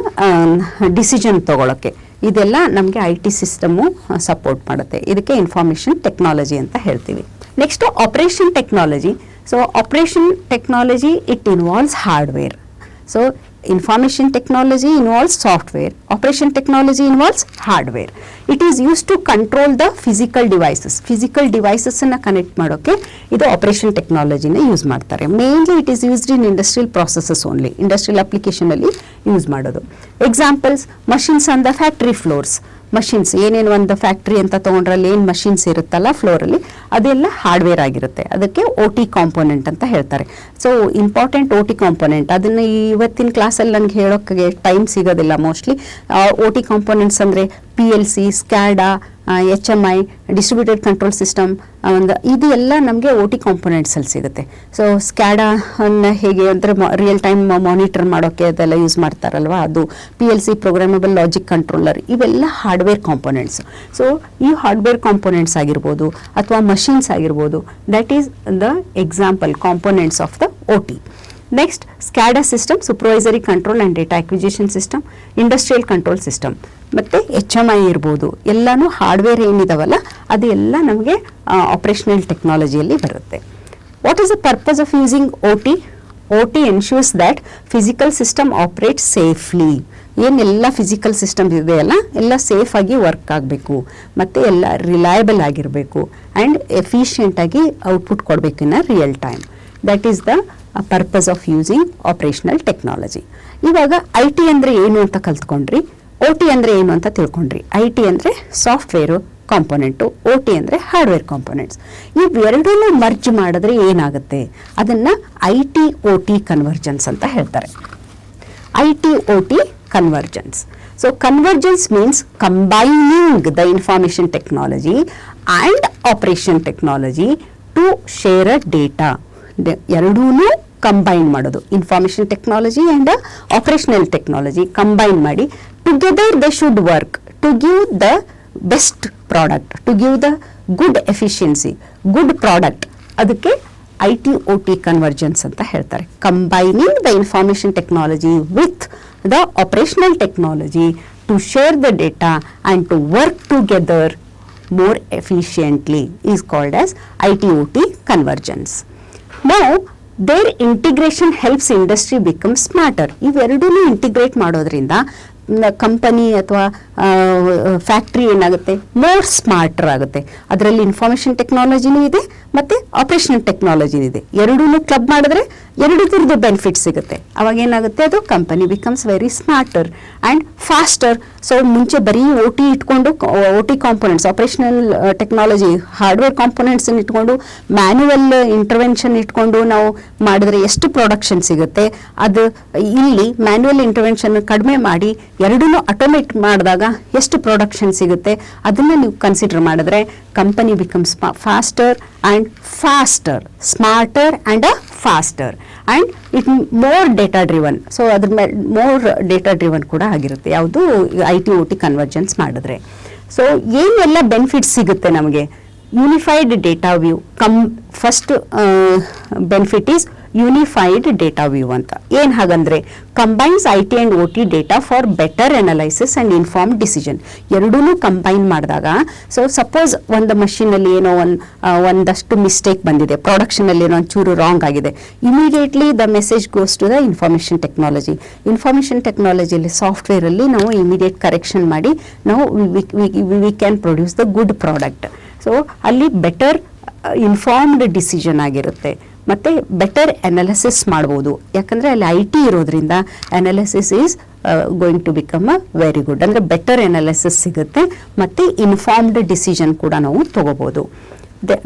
ಡಿಸಿಷನ್ ತಗೊಳ್ಳೋಕ್ಕೆ, ಇದೆಲ್ಲ ನಮಗೆ IT ಸಿಸ್ಟಮು ಸಪೋರ್ಟ್ ಮಾಡುತ್ತೆ. ಇದಕ್ಕೆ ಇನ್ಫಾರ್ಮೇಷನ್ ಟೆಕ್ನಾಲಜಿ ಅಂತ ಹೇಳ್ತೀವಿ. Next operation technology. So operation technology it involves hardware. So information technology involves software, operation technology involves hardware. It is used to control the physical devices ಅನ್ನ connect ಮಾಡೋಕೆ ಇದು operation ಟೆಕ್ನಾಲಜಿನ use ಮಾಡ್ತಾರೆ. Mainly it is used in industrial processes only, industrial application ಅಲ್ಲಿ use ಮಾಡೋದು. Examples, machines on the factory floors. Machines ಏನೇನು ಒಂದು factory ಅಂತ ತೊಗೊಂಡ್ರಲ್ಲಿ ಏನು ಮಷಿನ್ಸ್ ಇರುತ್ತಲ್ಲ ಫ್ಲೋರಲ್ಲಿ, ಅದೆಲ್ಲ ಹಾರ್ಡ್ವೇರ್ ಆಗಿರುತ್ತೆ. ಅದಕ್ಕೆ OT ಕಾಂಪೋನೆಂಟ್ ಅಂತ ಹೇಳ್ತಾರೆ. ಸೊ ಇಂಪಾರ್ಟೆಂಟ್ OT ಕಾಂಪೋನೆಂಟ್, ಅದನ್ನು ಇವತ್ತಿನ ಕ್ಲಾಸಲ್ಲಿ ನನಗೆ ಹೇಳೋಕ್ಕೆ ಟೈಮ್ ಸಿಗೋದಿಲ್ಲ ಮೋಸ್ಟ್ಲಿ. OT ಕಾಂಪೋನೆಂಟ್ಸ್ ಅಂದರೆ PLC, SCADA, HMI, distributed control system, ಇದು ಎಲ್ಲ ನಮಗೆ OT ಕಾಂಪೋನೆಂಟ್ಸಲ್ಲಿ ಸಿಗುತ್ತೆ. ಸೊ SCADA ಅನ್ನು ಹೇಗೆ ಅಂದರೆ ರಿಯಲ್ ಟೈಮ್ ಮಾನಿಟರ್ ಮಾಡೋಕ್ಕೆ ಅದೆಲ್ಲ ಯೂಸ್ ಮಾಡ್ತಾರಲ್ವ, ಅದು PLC, ಪ್ರೋಗ್ರಾಮಬಲ್ ಲಾಜಿಕ್ ಕಂಟ್ರೋಲರ್, ಇವೆಲ್ಲ ಹಾರ್ಡ್ವೇರ್ ಕಾಂಪೋನೆಂಟ್ಸ್. ಸೊ ಈ ಹಾರ್ಡ್ವೇರ್ ಕಾಂಪೋನೆಂಟ್ಸ್ ಆಗಿರ್ಬೋದು ಅಥವಾ ಮಷಿನ್ಸ್ ಆಗಿರ್ಬೋದು, that is the example components of the OT. Next SCADA system, supervisory control and data acquisition system, industrial control system, ಮತ್ತು HMI ಇರ್ಬೋದು, ಎಲ್ಲನೂ hardware ಏನಿದಾವಲ್ಲ ಅದು ಎಲ್ಲ ನಮಗೆ ಆಪರೇಷನಲ್ ಟೆಕ್ನಾಲಜಿಯಲ್ಲಿ ಬರುತ್ತೆ. What is the purpose of using OT? OT ensures that physical system operate safely. ಏನೆಲ್ಲ physical systems ಇದೆಯಲ್ಲ ಎಲ್ಲ ಸೇಫಾಗಿ ವರ್ಕ್ ಆಗಬೇಕು, ಮತ್ತು ಎಲ್ಲ ರಿಲಯಬಲ್ ಆಗಿರಬೇಕು ಆ್ಯಂಡ್ ಎಫಿಷಿಯೆಂಟಾಗಿ ಔಟ್ಪುಟ್ ಕೊಡಬೇಕು in real time. That is the purpose of using operational technology. ಇವಾಗ IT ಅಂದರೆ ಏನು ಅಂತ ಕಲ್ತ್ಕೊಂಡ್ರಿ, OT ಅಂದರೆ ಏನು ಅಂತ ತಿಳ್ಕೊಂಡ್ರಿ. IT ಅಂದರೆ ಸಾಫ್ಟ್ವೇರು ಕಾಂಪೊನೆಂಟು, OT ಅಂದರೆ ಹಾರ್ಡ್ವೇರ್ ಕಾಂಪೊನೆಂಟ್ಸ್. ಇವೆರಡೂ ಮರ್ಜ್ ಮಾಡಿದ್ರೆ ಏನಾಗುತ್ತೆ, ಅದನ್ನು IT-OT ಕನ್ವರ್ಜೆನ್ಸ್ ಅಂತ ಹೇಳ್ತಾರೆ. IT-OT convergence. So convergence means combining the information technology and operation technology to share a data. ಎರಡೂ ಕಂಬೈನ್ ಮಾಡೋದು, information technology and operational technology combine ಮಾಡಿ together they should work to give the best product, to give the good efficiency, good product. ಅದಕ್ಕೆ IT-OT convergence ಅಂತ ಹೇಳ್ತಾರೆ. Combining the information technology with the operational technology to share the data and to work together more efficiently is called as IT-OT convergence. Now their integration helps industry become smarter. ಇವೆರಡೂ integrate ಮಾಡೋದ್ರಿಂದ company ಅಥವಾ factory ಏನಾಗುತ್ತೆ, more smarter ಆಗುತ್ತೆ. ಅದರಲ್ಲಿ information ಟೆಕ್ನಾಲಜಿನೂ ಇದೆ ಮತ್ತು operational ಟೆಕ್ನಾಲಜಿನೂ ಇದೆ. ಎರಡೂ ಕ್ಲಬ್ ಮಾಡಿದ್ರೆ ಎರಡೂದ್ರದ್ದು ಬೆನಿಫಿಟ್ ಸಿಗುತ್ತೆ. ಅವಾಗ ಏನಾಗುತ್ತೆ, ಅದು company becomes very smarter and faster. So ಮುಂಚೆ ಬರೀ OT ಇಟ್ಕೊಂಡು, OT components, operational technology hardware ಕಾಂಪೊನೆಂಟ್ಸನ್ನು ಇಟ್ಕೊಂಡು ಮ್ಯಾನ್ಯುವಲ್ ಇಂಟರ್ವೆನ್ಷನ್ ಇಟ್ಕೊಂಡು ನಾವು ಮಾಡಿದ್ರೆ ಎಷ್ಟು ಪ್ರೊಡಕ್ಷನ್ ಸಿಗುತ್ತೆ. ಅದು ಇಲ್ಲಿ ಮ್ಯಾನ್ಯುವಲ್ ಇಂಟರ್ವೆನ್ಷನ್ ಕಡಿಮೆ ಮಾಡಿ ಎರಡೂ ಆಟೋಮೇಟ್ ಮಾಡಿದಾಗ ಎಷ್ಟು ಪ್ರೊಡಕ್ಷನ್ ಸಿಗುತ್ತೆ, ಅದನ್ನು ನೀವು ಕನ್ಸಿಡರ್ ಮಾಡಿದ್ರೆ company becomes faster and faster, smarter and faster and it more data driven. So ಅದ್ರ ಮೇಲೆ ಮೋರ್ ಡೇಟಾ ಡ್ರಿವನ್ ಕೂಡ ಆಗಿರುತ್ತೆ ಯಾವುದು IT-OT ಕನ್ವರ್ಜೆನ್ಸ್ ಮಾಡಿದ್ರೆ. ಸೊ ಏನೆಲ್ಲ ಬೆನಿಫಿಟ್ಸ್ ಸಿಗುತ್ತೆ ನಮಗೆ, unified data view. First benefit is unified data view ಅಂತ. ಏನು ಹಾಗಂದರೆ combines IT and OT data for better analysis and inform decision. ಎರಡೂ ಕಂಬೈನ್ ಮಾಡಿದಾಗ, ಸೊ ಸಪೋಸ್ ಒಂದು ಮಷೀನಲ್ಲಿ ಏನೋ ಒಂದಷ್ಟು ಮಿಸ್ಟೇಕ್ ಬಂದಿದೆ, ಪ್ರೊಡಕ್ಷನಲ್ಲಿ ಏನೋ ಒಂಚೂರು ರಾಂಗ್ ಆಗಿದೆ, immediately the message goes to the information technology. Information ಟೆಕ್ನಾಲಜಿಯಲ್ಲಿ ಸಾಫ್ಟ್ವೇರಲ್ಲಿ ನಾವು ಇಮಿಡಿಯೇಟ್ ಕರೆಕ್ಷನ್ ಮಾಡಿ ನಾವು we can produce the good product. So ಅಲ್ಲಿ ಬೆಟರ್ ಇನ್ಫಾರ್ಮ್ಡ್ ಡಿಸಿಷನ್ ಆಗಿರುತ್ತೆ ಮತ್ತು ಬೆಟರ್ ಅನಾಲಿಸಿಸ್ ಮಾಡ್ಬೋದು. ಯಾಕಂದರೆ ಅಲ್ಲಿ IT ಇರೋದ್ರಿಂದ analysis is going to become very good. ಅಂದರೆ ಬೆಟರ್ ಅನಾಲಿಸಿಸ್ ಸಿಗುತ್ತೆ ಮತ್ತು ಇನ್ಫಾರ್ಮ್ಡ್ ಡಿಸಿಷನ್ ಕೂಡ ನಾವು ತೊಗೋಬೋದು.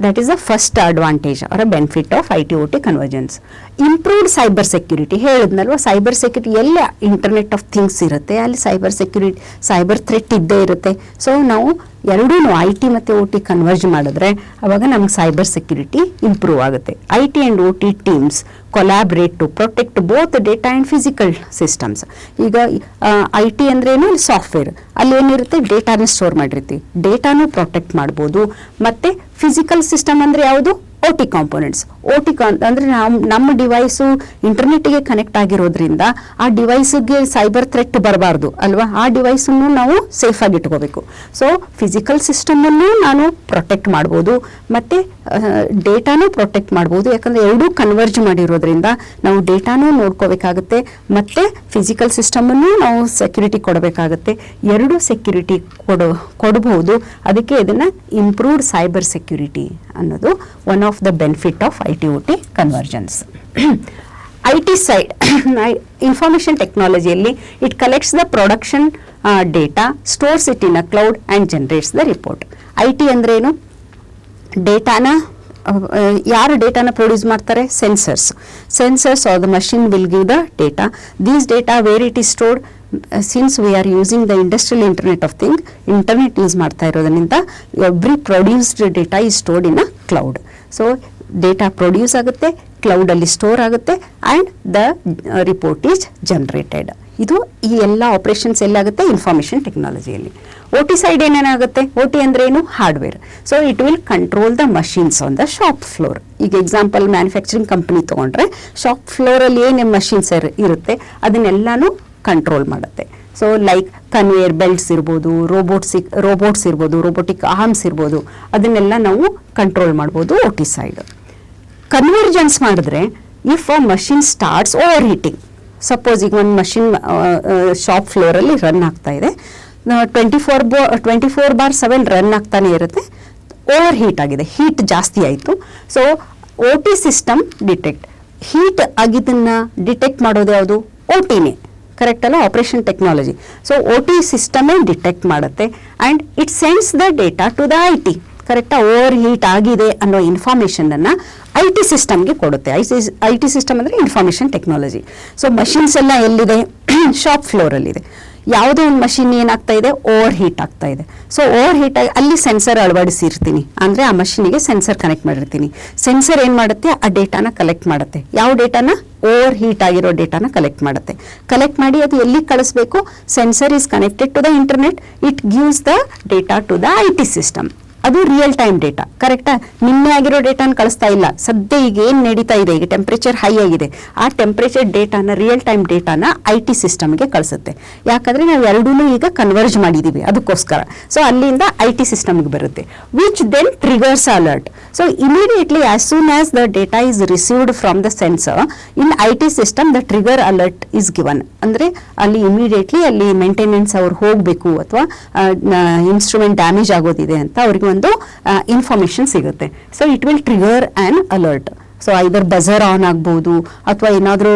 that is the first advantage or a benefit of IT/OT convergence. Improved cyber security ಹೇಳಿದ್ನಲ್ವ, ಸೈಬರ್ ಸೆಕ್ಯೂರಿಟಿ ಎಲ್ಲ ಇಂಟರ್ನೆಟ್ ಆಫ್ ಥಿಂಗ್ಸ್ ಇರುತ್ತೆ, ಅಲ್ಲಿ ಸೈಬರ್ ಸೆಕ್ಯೂರಿಟಿ ಸೈಬರ್ ಥ್ರೆಟ್ ಇದ್ದೇ ಇರುತ್ತೆ. ಸೊ ನಾವು ಎರಡೂ IT ಮತ್ತು OT ಕನ್ವರ್ಜ್ ಮಾಡಿದ್ರೆ ಅವಾಗ ನಮ್ಗೆ ಸೈಬರ್ ಸೆಕ್ಯೂರಿಟಿ ಇಂಪ್ರೂವ್ ಆಗುತ್ತೆ. IT and OT teams collaborate to protect both data and physical systems. ಈಗ IT ಅಂದ್ರೇನು ಸಾಫ್ಟ್ವೇರ್, ಅಲ್ಲಿ ಏನಿರುತ್ತೆ ಡೇಟಾನ ಸ್ಟೋರ್ ಮಾಡಿರ್ತೀವಿ, ಡೇಟಾನು ಪ್ರೊಟೆಕ್ಟ್ ಮಾಡ್ಬೋದು. ಮತ್ತು ಫಿಸಿಕಲ್ ಸಿಸ್ಟಮ್ ಅಂದರೆ ಯಾವುದು? OT components. ಅಂದರೆ ನಮ್ಮ ಡಿವೈಸು ಇಂಟರ್ನೆಟ್ಗೆ ಕನೆಕ್ಟ್ ಆಗಿರೋದ್ರಿಂದ ಆ ಡಿವೈಸ್ಗೆ ಸೈಬರ್ ಥ್ರೆಟ್ ಬರಬಾರ್ದು ಅಲ್ವಾ, ಆ ಡಿವೈಸನ್ನು ನಾವು ಸೇಫಾಗಿ ಇಟ್ಕೋಬೇಕು. ಸೊ ಫಿಸಿಕಲ್ ಸಿಸ್ಟಮನ್ನು ನಾನು ಪ್ರೊಟೆಕ್ಟ್ ಮಾಡ್ಬೋದು ಮತ್ತು ಡೇಟಾನೂ ಪ್ರೊಟೆಕ್ಟ್ ಮಾಡ್ಬೋದು. ಯಾಕಂದರೆ ಎರಡೂ ಕನ್ವರ್ಜ್ ಮಾಡಿರೋದ್ರಿಂದ ನಾವು ಡೇಟಾನೂ ನೋಡ್ಕೋಬೇಕಾಗುತ್ತೆ ಮತ್ತು ಫಿಸಿಕಲ್ ಸಿಸ್ಟಮನ್ನು ನಾವು ಸೆಕ್ಯೂರಿಟಿ ಕೊಡಬೇಕಾಗುತ್ತೆ. ಎರಡೂ ಸೆಕ್ಯೂರಿಟಿ ಕೊಡಬಹುದು. ಅದಕ್ಕೆ ಇದನ್ನು ಇಂಪ್ರೂವ್ಡ್ ಸೈಬರ್ ಸೆಕ್ಯೂರಿಟಿ ಅನ್ನೋದು one of the benefit of IT/OT convergence. IT side information ಟೆಕ್ನಾಲಜಿಯಲ್ಲಿ it collects the production data, stores it in a cloud and generates the report. IT ಅಂದ್ರೇನು? ಡೇಟಾನ ಯಾರು ಡೇಟಾನ ಪ್ರೊಡ್ಯೂಸ್ ಮಾಡ್ತಾರೆ? Sensors or the machine will give the data. These data where it is stored, since we are using the industrial internet of thing, internet use ಮಾಡ್ತಾ ಇರೋದ್ರಿಂದ every produced data is stored in a cloud. So data produce ಆಗುತ್ತೆ, ಕ್ಲೌಡಲ್ಲಿ store ಆಗುತ್ತೆ and the report is generated. ಇದು ಈ ಎಲ್ಲ operations ಎಲ್ಲಾಗುತ್ತೆ information ಟೆಕ್ನಾಲಜಿಯಲ್ಲಿ. OT ಸೈಡ್ ಏನೇನಾಗುತ್ತೆ? OT ಅಂದ್ರೇನು? Hardware. So it will control the machines on the shop floor. ಈಗ ಎಕ್ಸಾಂಪಲ್ ಮ್ಯಾನುಫ್ಯಾಕ್ಚರಿಂಗ್ ಕಂಪನಿ ತೊಗೊಂಡ್ರೆ ಶಾಪ್ ಫ್ಲೋರಲ್ಲಿ ಏನೇ ಮಷೀನ್ಸ್ ಇರುತ್ತೆ ಅದನ್ನೆಲ್ಲಾನು ಕಂಟ್ರೋಲ್ ಮಾಡುತ್ತೆ. ಸೊ ಲೈಕ್ ಕನ್ವೇಯರ್ ಬೆಲ್ಟ್ಸ್ ಇರ್ಬೋದು, ರೋಬೋಟ್ಸ್ ಇರ್ಬೋದು, ರೋಬೋಟಿಕ್ ಆರ್ಮ್ಸ್ ಇರ್ಬೋದು, ಅದನ್ನೆಲ್ಲ ನಾವು ಕಂಟ್ರೋಲ್ ಮಾಡ್ಬೋದು OT ಸೈಡ್. ಕನ್ವರ್ಜೆನ್ಸ್ ಮಾಡಿದ್ರೆ if a machine starts over heating, suppose ಈಗ ಒಂದು ಮಷಿನ್ ಶಾಪ್ ಫ್ಲೋರಲ್ಲಿ ರನ್ ಆಗ್ತಾ ಇದೆ, 24/7 ರನ್ ಆಗ್ತಾನೆ ಇರುತ್ತೆ, ಓವರ್ ಹೀಟ್ ಆಗಿದೆ, ಹೀಟ್ ಜಾಸ್ತಿ ಆಯಿತು. So OT system detect, heat ಆಗಿದ್ದನ್ನು ಡಿಟೆಕ್ಟ್ ಮಾಡೋದು ಯಾವುದು? OTನೇ, ಕರೆಕ್ಟ್ ಅಲ್ಲ? Operation technology. ಸೊ OT ಸಿಸ್ಟಮೇ ಡಿಟೆಕ್ಟ್ ಮಾಡುತ್ತೆ and it sends the data to the IT. ಕರೆಕ್ಟಾ? ಓವರ್ ಹೀಟ್ ಆಗಿದೆ ಅನ್ನೋ ಇನ್ಫಾರ್ಮೇಷನನ್ನು IT ಸಿಸ್ಟಮ್ಗೆ ಕೊಡುತ್ತೆ. IT ಸಿಸ್ಟಮ್ ಅಂದರೆ ಇನ್ಫಾರ್ಮೇಷನ್ ಟೆಕ್ನಾಲಜಿ. ಸೊ ಮಷಿನ್ಸ್ ಎಲ್ಲ ಎಲ್ಲಿದೆ? ಶಾಪ್ ಫ್ಲೋರಲ್ಲಿದೆ. ಯಾವುದೋ ಒಂದು ಮಷಿನ್ ಏನಾಗ್ತಾ ಇದೆ? ಓವರ್ ಹೀಟ್ ಆಗ್ತಾ ಇದೆ. ಸೊ ಓವರ್ ಹೀಟ್ ಆಗಿ ಅಲ್ಲಿ ಸೆನ್ಸರ್ ಅಳವಡಿಸಿರ್ತೀನಿ, ಅಂದರೆ ಆ ಮಷಿನಿಗೆ ಸೆನ್ಸರ್ ಕನೆಕ್ಟ್ ಮಾಡಿರ್ತೀನಿ. ಸೆನ್ಸರ್ ಏನು ಮಾಡುತ್ತೆ? ಆ ಡೇಟಾನ ಕಲೆಕ್ಟ್ ಮಾಡುತ್ತೆ. ಯಾವ ಡೇಟಾನ? ಓವರ್ ಹೀಟ್ ಆಗಿರೋ ಡೇಟಾನ ಕಲೆಕ್ಟ್ ಮಾಡುತ್ತೆ. ಕಲೆಕ್ಟ್ ಮಾಡಿ ಅದು ಎಲ್ಲಿ ಕಳಿಸ್ಬೇಕು? Sensor is connected to the internet, it gives the data to the IT system. ಅದು ರಿಯಲ್ ಟೈಮ್ ಡೇಟಾ, ಕರೆಕ್ಟಾ? ನಿನ್ನೆ ಆಗಿರೋ ಡೇಟಾನ ಕಳಿಸ್ತಾ ಇಲ್ಲ, ಸದ್ಯ ಈಗ ಏನು ನಡೀತಾ ಇದೆ, ಈಗ ಟೆಂಪ್ರೇಚರ್ ಹೈ ಆಗಿದೆ, ಆ ಟೆಂಪ್ರೇಚರ್ ಡೇಟಾನ, ರಿಯಲ್ ಟೈಮ್ ಡೇಟಾನ IT ಸಿಸ್ಟಮ್ಗೆ ಕಳಿಸುತ್ತೆ. ಯಾಕಂದರೆ ನಾವು ಎರಡೂ ಈಗ ಕನ್ವರ್ಜ್ ಮಾಡಿದ್ದೀವಿ ಅದಕ್ಕೋಸ್ಕರ. ಸೊ ಅಲ್ಲಿಂದ IT ಸಿಸ್ಟಮ್ಗೆ ಬರುತ್ತೆ, which then triggers alert. So immediately as soon as the data is received from the sensor in IT system, the trigger alert is given. ಅಂದರೆ ಅಲ್ಲಿ ಇಮಿಡಿಯೇಟ್ಲಿ ಅಲ್ಲಿ ಮೇಂಟೆನೆನ್ಸ್ ಅವ್ರು ಹೋಗಬೇಕು ಅಥವಾ ಇನ್ಸ್ಟ್ರೂಮೆಂಟ್ ಡ್ಯಾಮೇಜ್ ಆಗೋದಿದೆ ಅಂತ ಅವ್ರಿಗೆ ಒಂದು ಇನ್ಫಾರ್ಮೇಶನ್ ಸಿಗುತ್ತೆ. So it will trigger an alert. So either buzzer on ಆಗ್ಬೋದು ಅಥವಾ ಏನಾದರೂ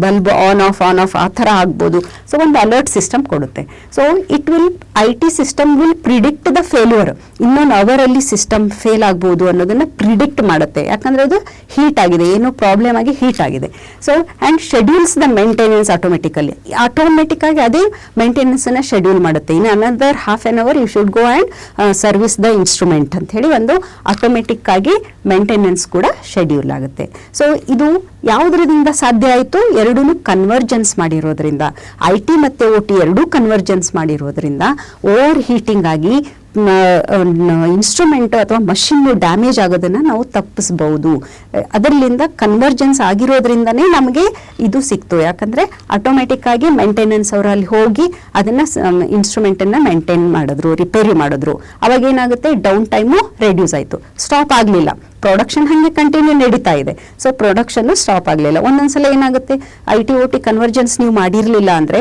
ಬಲ್ಬ್ ಆನ್ ಆಫ್ ಆ ಥರ ಆಗ್ಬೋದು. ಸೊ ಒಂದು ಅಲರ್ಟ್ ಸಿಸ್ಟಮ್ ಕೊಡುತ್ತೆ. So it will IT system will predict the failure, ಇನ್ನೊಂದು ಅವರಲ್ಲಿ ಸಿಸ್ಟಮ್ ಫೇಲ್ ಆಗ್ಬೋದು ಅನ್ನೋದನ್ನು ಪ್ರಿಡಿಕ್ಟ್ ಮಾಡುತ್ತೆ. ಯಾಕಂದರೆ ಅದು ಹೀಟ್ ಆಗಿದೆ, ಏನೋ ಪ್ರಾಬ್ಲಮ್ ಆಗಿ ಹೀಟ್ ಆಗಿದೆ. So and schedules the maintenance ಆಟೋಮೆಟಿಕ್ಕಾಗಿ ಅದೇ ಮೇಂಟೆನೆನ್ಸನ್ನು ಶೆಡ್ಯೂಲ್ ಮಾಡುತ್ತೆ. ಇನ್ನು another half an hour you should go and service the instrument ಅಂತ ಹೇಳಿ ಒಂದು ಆಟೋಮೆಟಿಕ್ಕಾಗಿ ಮೇಂಟೆನೆನ್ಸ್ ಕೂಡ ಶೆಡ್ಯೂಲ್ ಆಗುತ್ತೆ. ಸೊ ಇದು ಯಾವುದರಿಂದ ಸಾಧ್ಯ ಆಯಿತು? ಎರಡೂ ಕನ್ವರ್ಜೆನ್ಸ್ ಮಾಡಿರೋದ್ರಿಂದ, IT ಮತ್ತು OT ಎರಡೂ ಕನ್ವರ್ಜೆನ್ಸ್ ಮಾಡಿರೋದ್ರಿಂದ ಓವರ್ ಹೀಟಿಂಗ್ ಆಗಿ ಇನ್ಸ್ಟ್ರೂಮೆಂಟ್ ಅಥವಾ ಮಷಿನ್ನು ಡ್ಯಾಮೇಜ್ ಆಗೋದನ್ನು ನಾವು ತಪ್ಪಿಸ್ಬೋದು. ಅದರಿಂದ ಕನ್ವರ್ಜೆನ್ಸ್ ಆಗಿರೋದ್ರಿಂದನೇ ನಮಗೆ ಇದು ಸಿಕ್ತು. ಯಾಕಂದರೆ ಆಟೋಮೆಟಿಕ್ಕಾಗಿ ಮೇಂಟೆನೆನ್ಸ್ ಅವರು ಅಲ್ಲಿ ಹೋಗಿ ಅದನ್ನು ಇನ್ಸ್ಟ್ರೂಮೆಂಟನ್ನು ಮೇಂಟೈನ್ ಮಾಡಿದ್ರು, ರಿಪೇರಿ ಮಾಡಿದ್ರು. ಅವಾಗೇನಾಗುತ್ತೆ? ಡೌನ್ ಟೈಮು ರೆಡ್ಯೂಸ್ ಆಯಿತು, ಸ್ಟಾಪ್ ಆಗಲಿಲ್ಲ. ಪ್ರೊಡಕ್ಷನ್ ಹಾಗೆ ಕಂಟಿನ್ಯೂ ನಡೀತಾ ಇದೆ. ಸೊ ಪ್ರೊಡಕ್ಷನ್ನು ಸ್ಟಾಪ್ ಆಗಲಿಲ್ಲ. ಒಂದೊಂದ್ಸಲ ಏನಾಗುತ್ತೆ? IT OT ಕನ್ವರ್ಜೆನ್ಸ್ ನೀವು ಮಾಡಿರಲಿಲ್ಲ ಅಂದರೆ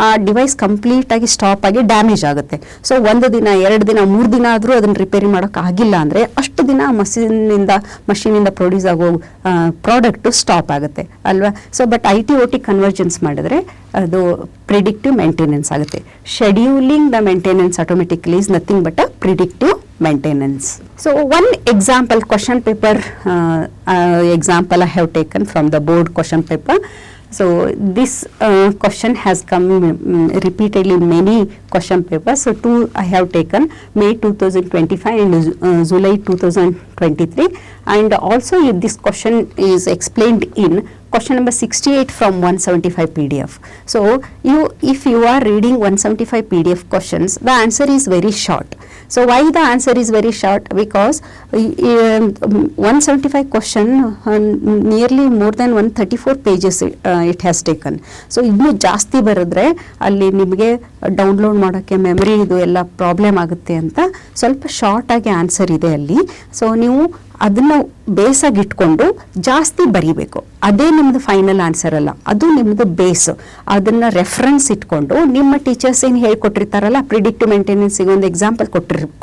ಆ ಡಿವೈಸ್ ಕಂಪ್ಲೀಟಾಗಿ ಸ್ಟಾಪ್ ಆಗಿ ಡ್ಯಾಮೇಜ್ ಆಗುತ್ತೆ. ಸೊ ಒಂದು 1 ದಿನ 2 ದಿನ 3 ದಿನ ಆದರೂ ಅದನ್ನು ರಿಪೇರಿ ಮಾಡೋಕ್ಕಾಗಿಲ್ಲ ಅಂದರೆ ಅಷ್ಟು ದಿನ ಮಷೀನಿಂದ ಪ್ರೊಡ್ಯೂಸ್ ಆಗೋ ಪ್ರಾಡಕ್ಟು ಸ್ಟಾಪ್ ಆಗುತ್ತೆ ಅಲ್ವಾ. ಸೊ ಬಟ್ IT/OT ಕನ್ವರ್ಜೆನ್ಸ್ ಮಾಡಿದ್ರೆ ಅದು ಪ್ರಿಡಿಕ್ಟಿವ್ ಮೇಂಟೆನೆನ್ಸ್ ಆಗುತ್ತೆ. Scheduling the maintenance automatically is nothing but a predictive maintenance. So one example question paper example I have taken from the board question paper. So this question has come repeatedly in many question papers. So two I have taken, May 2025 and July 2023, and also this question is explained in question number 68 from 175 PDF. So if you are reading 175 PDF questions, the answer is very short. So why the answer is very short? Because 175 question nearly more than 134 pages it has taken. So ಇನ್ನೂ ಜಾಸ್ತಿ ಬರೆದ್ರೆ ಅಲ್ಲಿ ನಿಮಗೆ download ಮಾಡೋಕ್ಕೆ memory ಇದು ಎಲ್ಲ problem ಆಗುತ್ತೆ ಅಂತ ಸ್ವಲ್ಪ ಶಾರ್ಟ್ ಆಗಿ ಆನ್ಸರ್ ಇದೆ ಅಲ್ಲಿ. ಸೊ ನೀವು ಅದನ್ನು ಬೇಸಾಗಿ ಇಟ್ಕೊಂಡು ಜಾಸ್ತಿ ಬರೀಬೇಕು. ಅದೇ ನಿಮ್ಮದು ಫೈನಲ್ ಆನ್ಸರ್ ಅಲ್ಲ, ಅದು ನಿಮ್ಮದು ಬೇಸ್. ಅದನ್ನು ರೆಫರೆನ್ಸ್ ಇಟ್ಕೊಂಡು ನಿಮ್ಮ ಟೀಚರ್ಸ್ ಏನು ಹೇಳ್ಕೊಟ್ಟಿರ್ತಾರಲ್ಲ, ಪ್ರಿಡಿಕ್ಟಿವ್ ಮೇಂಟೆನೆನ್ಸಿಗೆ ಒಂದು ಎಕ್ಸಾಂಪಲ್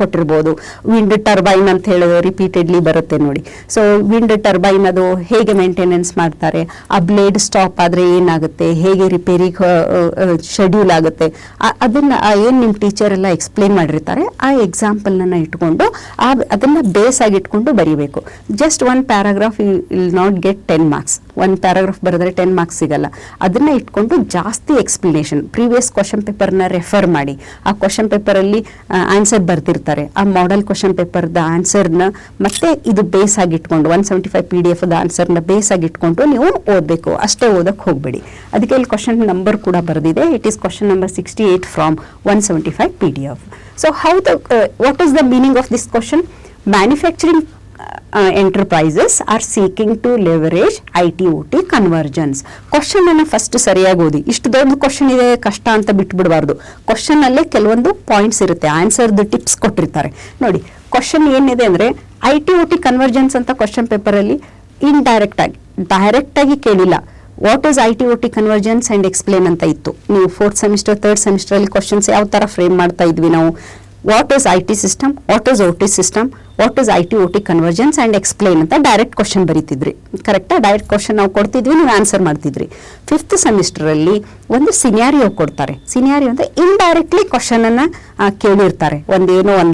ಕೊಟ್ಟಿರ್ಬೋದು. ವಿಂಡ್ ಟರ್ಬೈನ್ ಅಂತ ಹೇಳೋದು ರಿಪೀಟೆಡ್ಲಿ ಬರುತ್ತೆ ನೋಡಿ. ಸೊ ವಿಂಡ್ ಟರ್ಬೈನ್ ಅದು ಹೇಗೆ ಮೇಂಟೆನೆನ್ಸ್ ಮಾಡ್ತಾರೆ, ಆ ಬ್ಲೇಡ್ ಸ್ಟಾಪ್ ಆದರೆ ಏನಾಗುತ್ತೆ, ಹೇಗೆ ರಿಪೇರಿಗೆ ಶೆಡ್ಯೂಲ್ ಆಗುತ್ತೆ, ಅದನ್ನು ಏನು ನಿಮ್ಮ ಟೀಚರ್ ಎಲ್ಲ ಎಕ್ಸ್ಪ್ಲೇನ್ ಮಾಡಿರ್ತಾರೆ ಆ ಎಕ್ಸಾಂಪಲ್ನ ಇಟ್ಕೊಂಡು ಅದನ್ನು ಬೇಸಾಗಿ ಇಟ್ಕೊಂಡು ಬರೀಬೇಕು. Just one paragraph you will not get 10 marks. ಒಂದು ಪ್ಯಾರಾಗ್ರಾಫ್ ಬರೆದ್ರೆ 10 ಮಾರ್ಕ್ಸ್ ಸಿಗಲ್ಲ. ಅದನ್ನ ಇಟ್ಕೊಂಡು ಜಾಸ್ತಿ ಎಕ್ಸ್ಪ್ಲನೇಷನ್, ಪ್ರೀವಿಯಸ್ ಕ್ವಶನ್ ಪೇಪರ್ನ ರೆಫರ್ ಮಾಡಿ. ಆ ಕ್ವಶನ್ ಪೇಪರಲ್ಲಿ ಆನ್ಸರ್ ಬರ್ದಿರ್ತಾರೆ, ಆ ಮಾಡೆಲ್ ಕ್ವಶನ್ ಪೇಪರ್ದ ಆನ್ಸರ್ನ ಮತ್ತೆ ಇದು ಬೇಸ್ ಆಗಿಟ್ಕೊಂಡು 175 PDF ಆನ್ಸರ್ನ ಬೇಸ್ ಆಗಿಟ್ಕೊಂಡು ನೀವು ಓದಬೇಕು. ಅಷ್ಟೇ ಓದಕ್ಕೆ ಹೋಗಬೇಡಿ. ಅದಕ್ಕೆ ಇಲ್ಲಿ ಕ್ವಶನ್ ನಂಬರ್ ಕೂಡ ಬರೆದಿದೆ. It is question number 68 from 175 PDF. So what is the meaning of this question? Manufacturing enterprises are seeking to leverage IT/OT convergence. Question ಅನ್ನ ಫಸ್ಟ್ ಸರಿಯಾಗಿ ಓದಿ. ಇಷ್ಟು ದೊಡ್ಡ ಕ್ವಶನ್ ಇದೆ ಕಷ್ಟ ಅಂತ ಬಿಟ್ಬಿಡಬಾರ್ದು. ಕ್ವಶನ್ ಅಲ್ಲೇ ಕೆಲವೊಂದು ಪಾಯಿಂಟ್ಸ್ ಇರುತ್ತೆ, ಆನ್ಸರ್ದು ಟಿಪ್ಸ್ ಕೊಟ್ಟಿರ್ತಾರೆ ನೋಡಿ. ಕ್ವಶನ್ ಏನಿದೆ ಅಂದ್ರೆ IT/OT ಕನ್ವರ್ಜೆನ್ಸ್ ಅಂತ ಕ್ವಶನ್ ಪೇಪರಲ್ಲಿ ಇಂಡೈರೆಕ್ಟ್ ಆಗಿ, ಡೈರೆಕ್ಟ್ ಆಗಿ ಕೇಳಿಲ್ಲ. What is IT/OT convergence and explain ಅಂತ ಇತ್ತು. ನೀವು 4th ಸೆಮಿಸ್ಟರ್ 3rd ಸೆಮಿಸ್ಟರಲ್ಲಿ ಕ್ವಶನ್ಸ್ ಯಾವ ತರ ಫ್ರೇಮ್ ಮಾಡ್ತಾ ಇದ್ವಿ ನಾವು. What is IT system, what is OT system, what is IT/OT convergence and explain ಅಂತ ಡೈರೆಕ್ಟ್ ಕ್ವಶನ್ ಬರೀತಿದ್ರಿ. ಕರೆಕ್ಟಾ? ಡೈರೆಕ್ಟ್ ಕ್ವಶನ್ ನಾವು ಕೊಡ್ತಿದ್ವಿ, ನೀವು ಆನ್ಸರ್ ಮಾಡ್ತಿದ್ರಿ. 5th ಸೆಮಿಸ್ಟರಲ್ಲಿ ಒಂದು ಸಿನಾರಿಯೋ ಕೊಡ್ತಾರೆ. ಸಿನಾರಿಯೋ ಅಂದರೆ ಇಂಡೈರೆಕ್ಟ್ಲಿ ಕ್ವಶನನ್ನು ಕೇಳಿರ್ತಾರೆ. ಒಂದು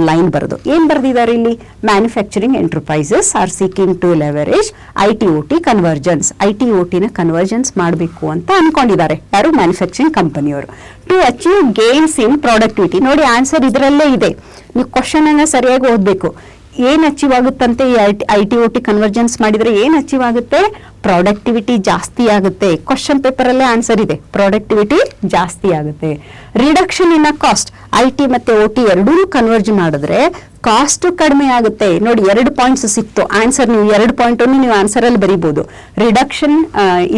ಲೈನ್ ಬರೆದು ಏನು ಬರೆದಿದ್ದಾರೆ ಇಲ್ಲಿ, manufacturing enterprises are seeking to leverage IT/OT convergence. IT/OTನ ಕನ್ವರ್ಜೆನ್ಸ್ ಮಾಡಬೇಕು ಅಂತ ಅನ್ಕೊಂಡಿದ್ದಾರೆ ಯಾರು, ಮ್ಯಾನುಫ್ಯಾಕ್ಚರಿಂಗ್ ಕಂಪನಿಯವರು. To achieve gains in productivity. ನೋಡಿ ಆನ್ಸರ್ ಇದರಲ್ಲೇ ಇದೆ. ನೀವು ಕ್ವಶನ್ ಅನ್ನ ಸರಿಯಾಗಿ ಓದಬೇಕು. ಏನು ಅಚೀವ್ ಆಗುತ್ತಂತೆ ಈ IT/OT ಕನ್ವರ್ಜೆನ್ಸ್ ಮಾಡಿದರೆ ಏನು ಅಚೀವ್ ಆಗುತ್ತೆ, ಪ್ರೊಡಕ್ಟಿವಿಟಿ ಜಾಸ್ತಿ ಆಗುತ್ತೆ. ಕ್ವಶನ್ ಪೇಪರಲ್ಲೇ ಆನ್ಸರ್ ಇದೆ, ಪ್ರೊಡಕ್ಟಿವಿಟಿ ಜಾಸ್ತಿ ಆಗುತ್ತೆ. ರಿಡಕ್ಷನ್ ಇನ್ ಕಾಸ್ಟ್, IT ಮತ್ತೆ OT ಎರಡೂ ಕನ್ವರ್ಜ್ ಮಾಡಿದ್ರೆ ಕಾಸ್ಟ್ ಕಡಿಮೆ ಆಗುತ್ತೆ. ನೋಡಿ 2 ಪಾಯಿಂಟ್ಸ್ ಸಿಕ್ತು ಆನ್ಸರ್. ನೀವು 2 ಪಾಯಿಂಟನ್ನು ನೀವು ಆನ್ಸರಲ್ಲಿ ಬರೀಬಹುದು. Reduction,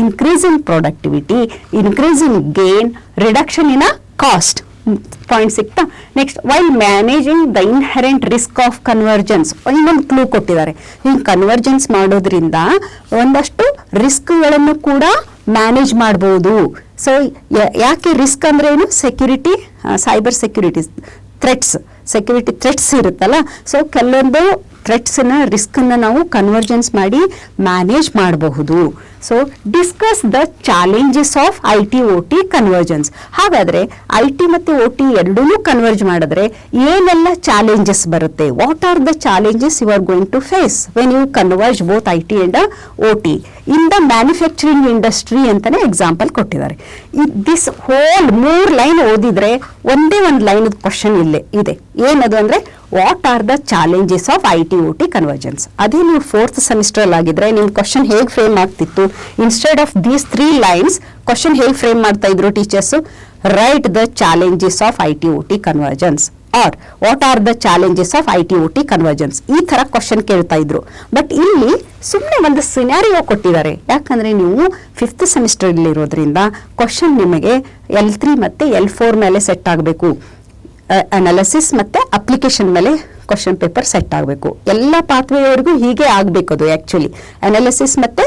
increase in productivity, increase in gain, reduction in cost point ಸಿಕ್ತಾ. Next, while managing the inherent risk of convergence, ಇನ್ನೊಂದು ಕ್ಲೂ ಕೊಟ್ಟಿದ್ದಾರೆ. ಹಿಂಗೆ ಕನ್ವರ್ಜೆನ್ಸ್ ಮಾಡೋದ್ರಿಂದ ಒಂದಷ್ಟು ರಿಸ್ಕ್ಗಳನ್ನು ಕೂಡ ಮ್ಯಾನೇಜ್ ಮಾಡ್ಬೋದು. ಸೊ ಯಾಕೆ ರಿಸ್ಕ್ ಅಂದ್ರೆ ಏನು, security, cyber security security threats ಇರುತ್ತಲ್ಲ. ಸೊ ಕೆಲವೊಂದು ಥ್ರೆಟ್ಸ್ನ ರಿಸ್ಕನ್ನು ನಾವು ಕನ್ವರ್ಜೆನ್ಸ್ ಮಾಡಿ ಮ್ಯಾನೇಜ್ ಮಾಡಬಹುದು. So discuss the challenges of IT/OT convergence. ಹಾಗಾದ್ರೆ IT ಮತ್ತು OT ಎರಡೂ ಕನ್ವರ್ಜ್ ಮಾಡಿದ್ರೆ ಏನೆಲ್ಲ ಚಾಲೆಂಜಸ್ ಬರುತ್ತೆ, what are the challenges you are going to face when you converge both IT and OT in the manufacturing industry ಅಂತಾನೆ example ಕೊಟ್ಟಿದ್ದಾರೆ. This whole 3 line ಓದಿದ್ರೆ ಒಂದೇ ಒಂದು ಲೈನ್ ಕ್ವಶನ್ ಇಲ್ಲೇ ಇದೆ. ಏನದು ಅಂದ್ರೆ what are the challenges of IT/OT convergence. ಅದೇ ನೀವು 4th ಸೆಮಿಸ್ಟರ್ ಆಗಿದ್ರೆ ನಿಮ್ ಕ್ವಶನ್ ಹೇಗೆ ಫ್ರೇಮ್ ಆಗ್ತಿತ್ತು, instead of these 3 lines question ಹೇಗೆ ಫ್ರೇಮ್ ಮಾಡ್ತಾ ಇದ್ರು teachers, right the challenges of IT/OT convergence are what are the challenges of IT/OT convergence, ಈ ತರ ಕ್ವಶನ್ ಕೇಳ್ತಾ ಇದ್ರು. ಬಟ್ ಇಲ್ಲಿ ಸುಮ್ಮನೆ ಒಂದು ಸಿನಾರಿಯೋ ಕೊಟ್ಟಿದ್ದಾರೆ. ಯಾಕಂದ್ರೆ ನೀವು 5th ಸೆಮಿಸ್ಟರ್ ಅಲ್ಲಿ ಇರೋದ್ರಿಂದ ಕ್ವಶನ್ ನಿಮಗೆ L3 ಮತ್ತೆ L4 ಮೇಲೆ ಸೆಟ್ ಆಗಬೇಕು. ಅನಾಲಿಸಿಸ್ ಮತ್ತೆ ಅಪ್ಲಿಕೇಶನ್ ಮೇಲೆ ಕ್ವಶನ್ ಪೇಪರ್ ಸೆಟ್ ಆಗಬೇಕು. ಎಲ್ಲ ಪಾತ್ವೆಯವರೆಗೂ ಹೀಗೆ ಆಗಬೇಕು. ಅದು ಆ್ಯಕ್ಚುಲಿ ಅನಾಲಿಸಿಸ್ ಮತ್ತೆ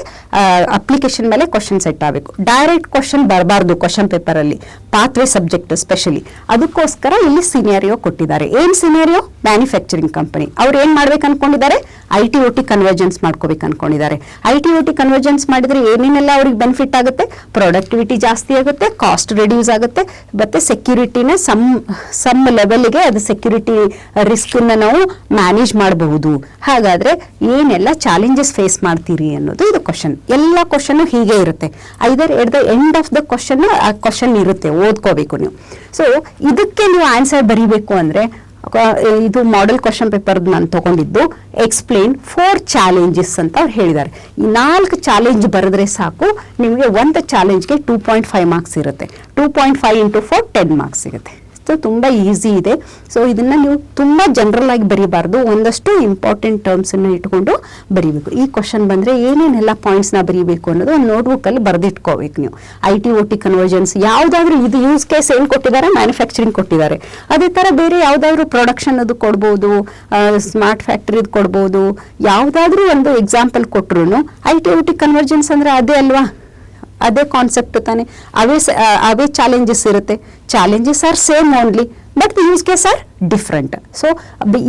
ಅಪ್ಲಿಕೇಶನ್ ಮೇಲೆ ಕ್ವಶನ್ ಸೆಟ್ ಆಗಬೇಕು. ಡೈರೆಕ್ಟ್ ಕ್ವಶನ್ ಬರಬಾರ್ದು ಕ್ವಶನ್ ಪೇಪರಲ್ಲಿ. Pathway subject specially. ಅದಕ್ಕೋಸ್ಕರ ಇಲ್ಲಿ ಸಿನಾರಿಯೋ ಕೊಟ್ಟಿದ್ದಾರೆ. ಏನು ಸಿನಾರಿಯೋ? ಮ್ಯಾನುಫ್ಯಾಕ್ಚರಿಂಗ್ ಕಂಪನಿ ಅವ್ರು ಏನು ಮಾಡ್ಬೇಕು ಅನ್ಕೊಂಡಿದ್ದಾರೆ? IT/OT ಕನ್ವರ್ಜೆನ್ಸ್ ಮಾಡ್ಕೋಬೇಕು ಅನ್ಕೊಂಡಿದ್ದಾರೆ. IT/OT ಕನ್ವರ್ಜೆನ್ಸ್ ಮಾಡಿದ್ರೆ ಏನೇನೆಲ್ಲ ಅವ್ರಿಗೆ ಬೆನಿಫಿಟ್ ಆಗುತ್ತೆ? ಪ್ರೊಡಕ್ಟಿವಿಟಿ ಜಾಸ್ತಿ ಆಗುತ್ತೆ, ಕಾಸ್ಟ್ ರಿಡ್ಯೂಸ್ ಆಗುತ್ತೆ, ಮತ್ತೆ ಸೆಕ್ಯೂರಿಟಿನ ಸಮ್ ಲೆವೆಲ್ಗೆ ಅದು ಸೆಕ್ಯೂರಿಟಿ ರಿಸ್ಕನ್ನ ನಾವು ಮ್ಯಾನೇಜ್ ಮಾಡಬಹುದು. ಹಾಗಾದ್ರೆ ಏನೆಲ್ಲ ಚಾಲೆಂಜಸ್ ಫೇಸ್ ಮಾಡ್ತೀರಿ ಅನ್ನೋದು ಇದು ಕ್ವಶನ್. ಎಲ್ಲ ಕ್ವಶನ್ ಹೀಗೆ ಇರುತ್ತೆ. Either at the end of the question ಆ ಕ್ವಶನ್ ಇರುತ್ತೆ, ಓದ್ಕೋಬೇಕು ನೀವು. ಸೊ ಇದಕ್ಕೆ ನೀವು ಆನ್ಸರ್ ಬರೀಬೇಕು ಅಂದ್ರೆ ಇದು ಮಾಡೆಲ್ ಕ್ವಶನ್ ಪೇಪರ್ ನಾನು ತಗೊಂಡಿದ್ದು. ಎಕ್ಸ್ಪ್ಲೇನ್ 4 ಚಾಲೆಂಜಸ್ ಅಂತ ಅವ್ರು ಹೇಳಿದ್ದಾರೆ. ಈ 4 ಚಾಲೆಂಜ್ ಬರೆದ್ರೆ ಸಾಕು, ನಿಮಗೆ ಒಂದು ಚಾಲೆಂಜ್ಗೆ 2.5 ಮಾರ್ಕ್ಸ್ ಇರುತ್ತೆ. 2.5 × 4 10 ಮಾರ್ಕ್ಸ್ ಸಿಗುತ್ತೆ. ಸೊ ತುಂಬ ಈಸಿ ಇದೆ. ಸೊ ಇದನ್ನ ನೀವು ತುಂಬ ಜನರಲ್ ಆಗಿ ಬರೀಬಾರ್ದು, ಒಂದಷ್ಟು ಇಂಪಾರ್ಟೆಂಟ್ ಟರ್ಮ್ಸನ್ನು ಇಟ್ಕೊಂಡು ಬರೀಬೇಕು. ಈ ಕ್ವಶನ್ ಬಂದರೆ ಏನೇನೆಲ್ಲ ಪಾಯಿಂಟ್ಸ್ನ ಬರೀಬೇಕು ಅನ್ನೋದು ಒಂದು ನೋಟ್ಬುಕ್ಕಲ್ಲಿ ಬರೆದಿಟ್ಕೋಬೇಕು ನೀವು. IT/OT ಕನ್ವರ್ಜೆನ್ಸ್ ಯಾವುದಾದ್ರೂ ಇದು ಯೂಸ್ ಕೇಸ್ ಏನು ಕೊಟ್ಟಿದ್ದಾರೆ? ಮ್ಯಾನುಫ್ಯಾಕ್ಚರಿಂಗ್ ಕೊಟ್ಟಿದ್ದಾರೆ. ಅದೇ ಥರ ಬೇರೆ ಯಾವುದಾದ್ರೂ ಪ್ರೊಡಕ್ಷನ್ ಅದು ಕೊಡ್ಬೋದು, ಸ್ಮಾರ್ಟ್ ಫ್ಯಾಕ್ಟ್ರಿದು ಕೊಡ್ಬೋದು, ಯಾವುದಾದ್ರೂ ಒಂದು ಎಕ್ಸಾಂಪಲ್ ಕೊಟ್ಟರು IT/OT ಕನ್ವರ್ಜೆನ್ಸ್ ಅಂದರೆ ಅದೇ ಅಲ್ವಾ? ಅದೇ ಕಾನ್ಸೆಪ್ಟ್ ತಾನೆ. ಅವೇ ಚಾಲೆಂಜಸ್ ಇರುತ್ತೆ. Challenges are same only, but the use case are different. So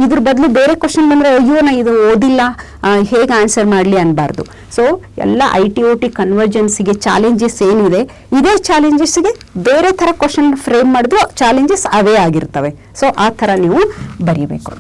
ಇದ್ರ ಬದಲು ಬೇರೆ ಕ್ವಶನ್ ಬಂದರೆ ಅಯ್ಯೋ ನಾ ಇದು ಓದಿಲ್ಲ ಹೇಗೆ ಆನ್ಸರ್ ಮಾಡಲಿ ಅನ್ಬಾರ್ದು. ಸೊ ಎಲ್ಲ IT/OT ಕನ್ವರ್ಜೆನ್ಸಿಗೆ ಚಾಲೆಂಜಸ್ ಏನಿದೆ, ಇದೇ ಚಾಲೆಂಜಸ್ಗೆ ಬೇರೆ ಥರ ಕ್ವಶನ್ ಫ್ರೇಮ್ ಮಾಡಿದ್ರು ಚಾಲೆಂಜಸ್ ಅವೇ ಆಗಿರ್ತವೆ. ಸೊ ಆ ಥರ ನೀವು ಬರೀಬೇಕು.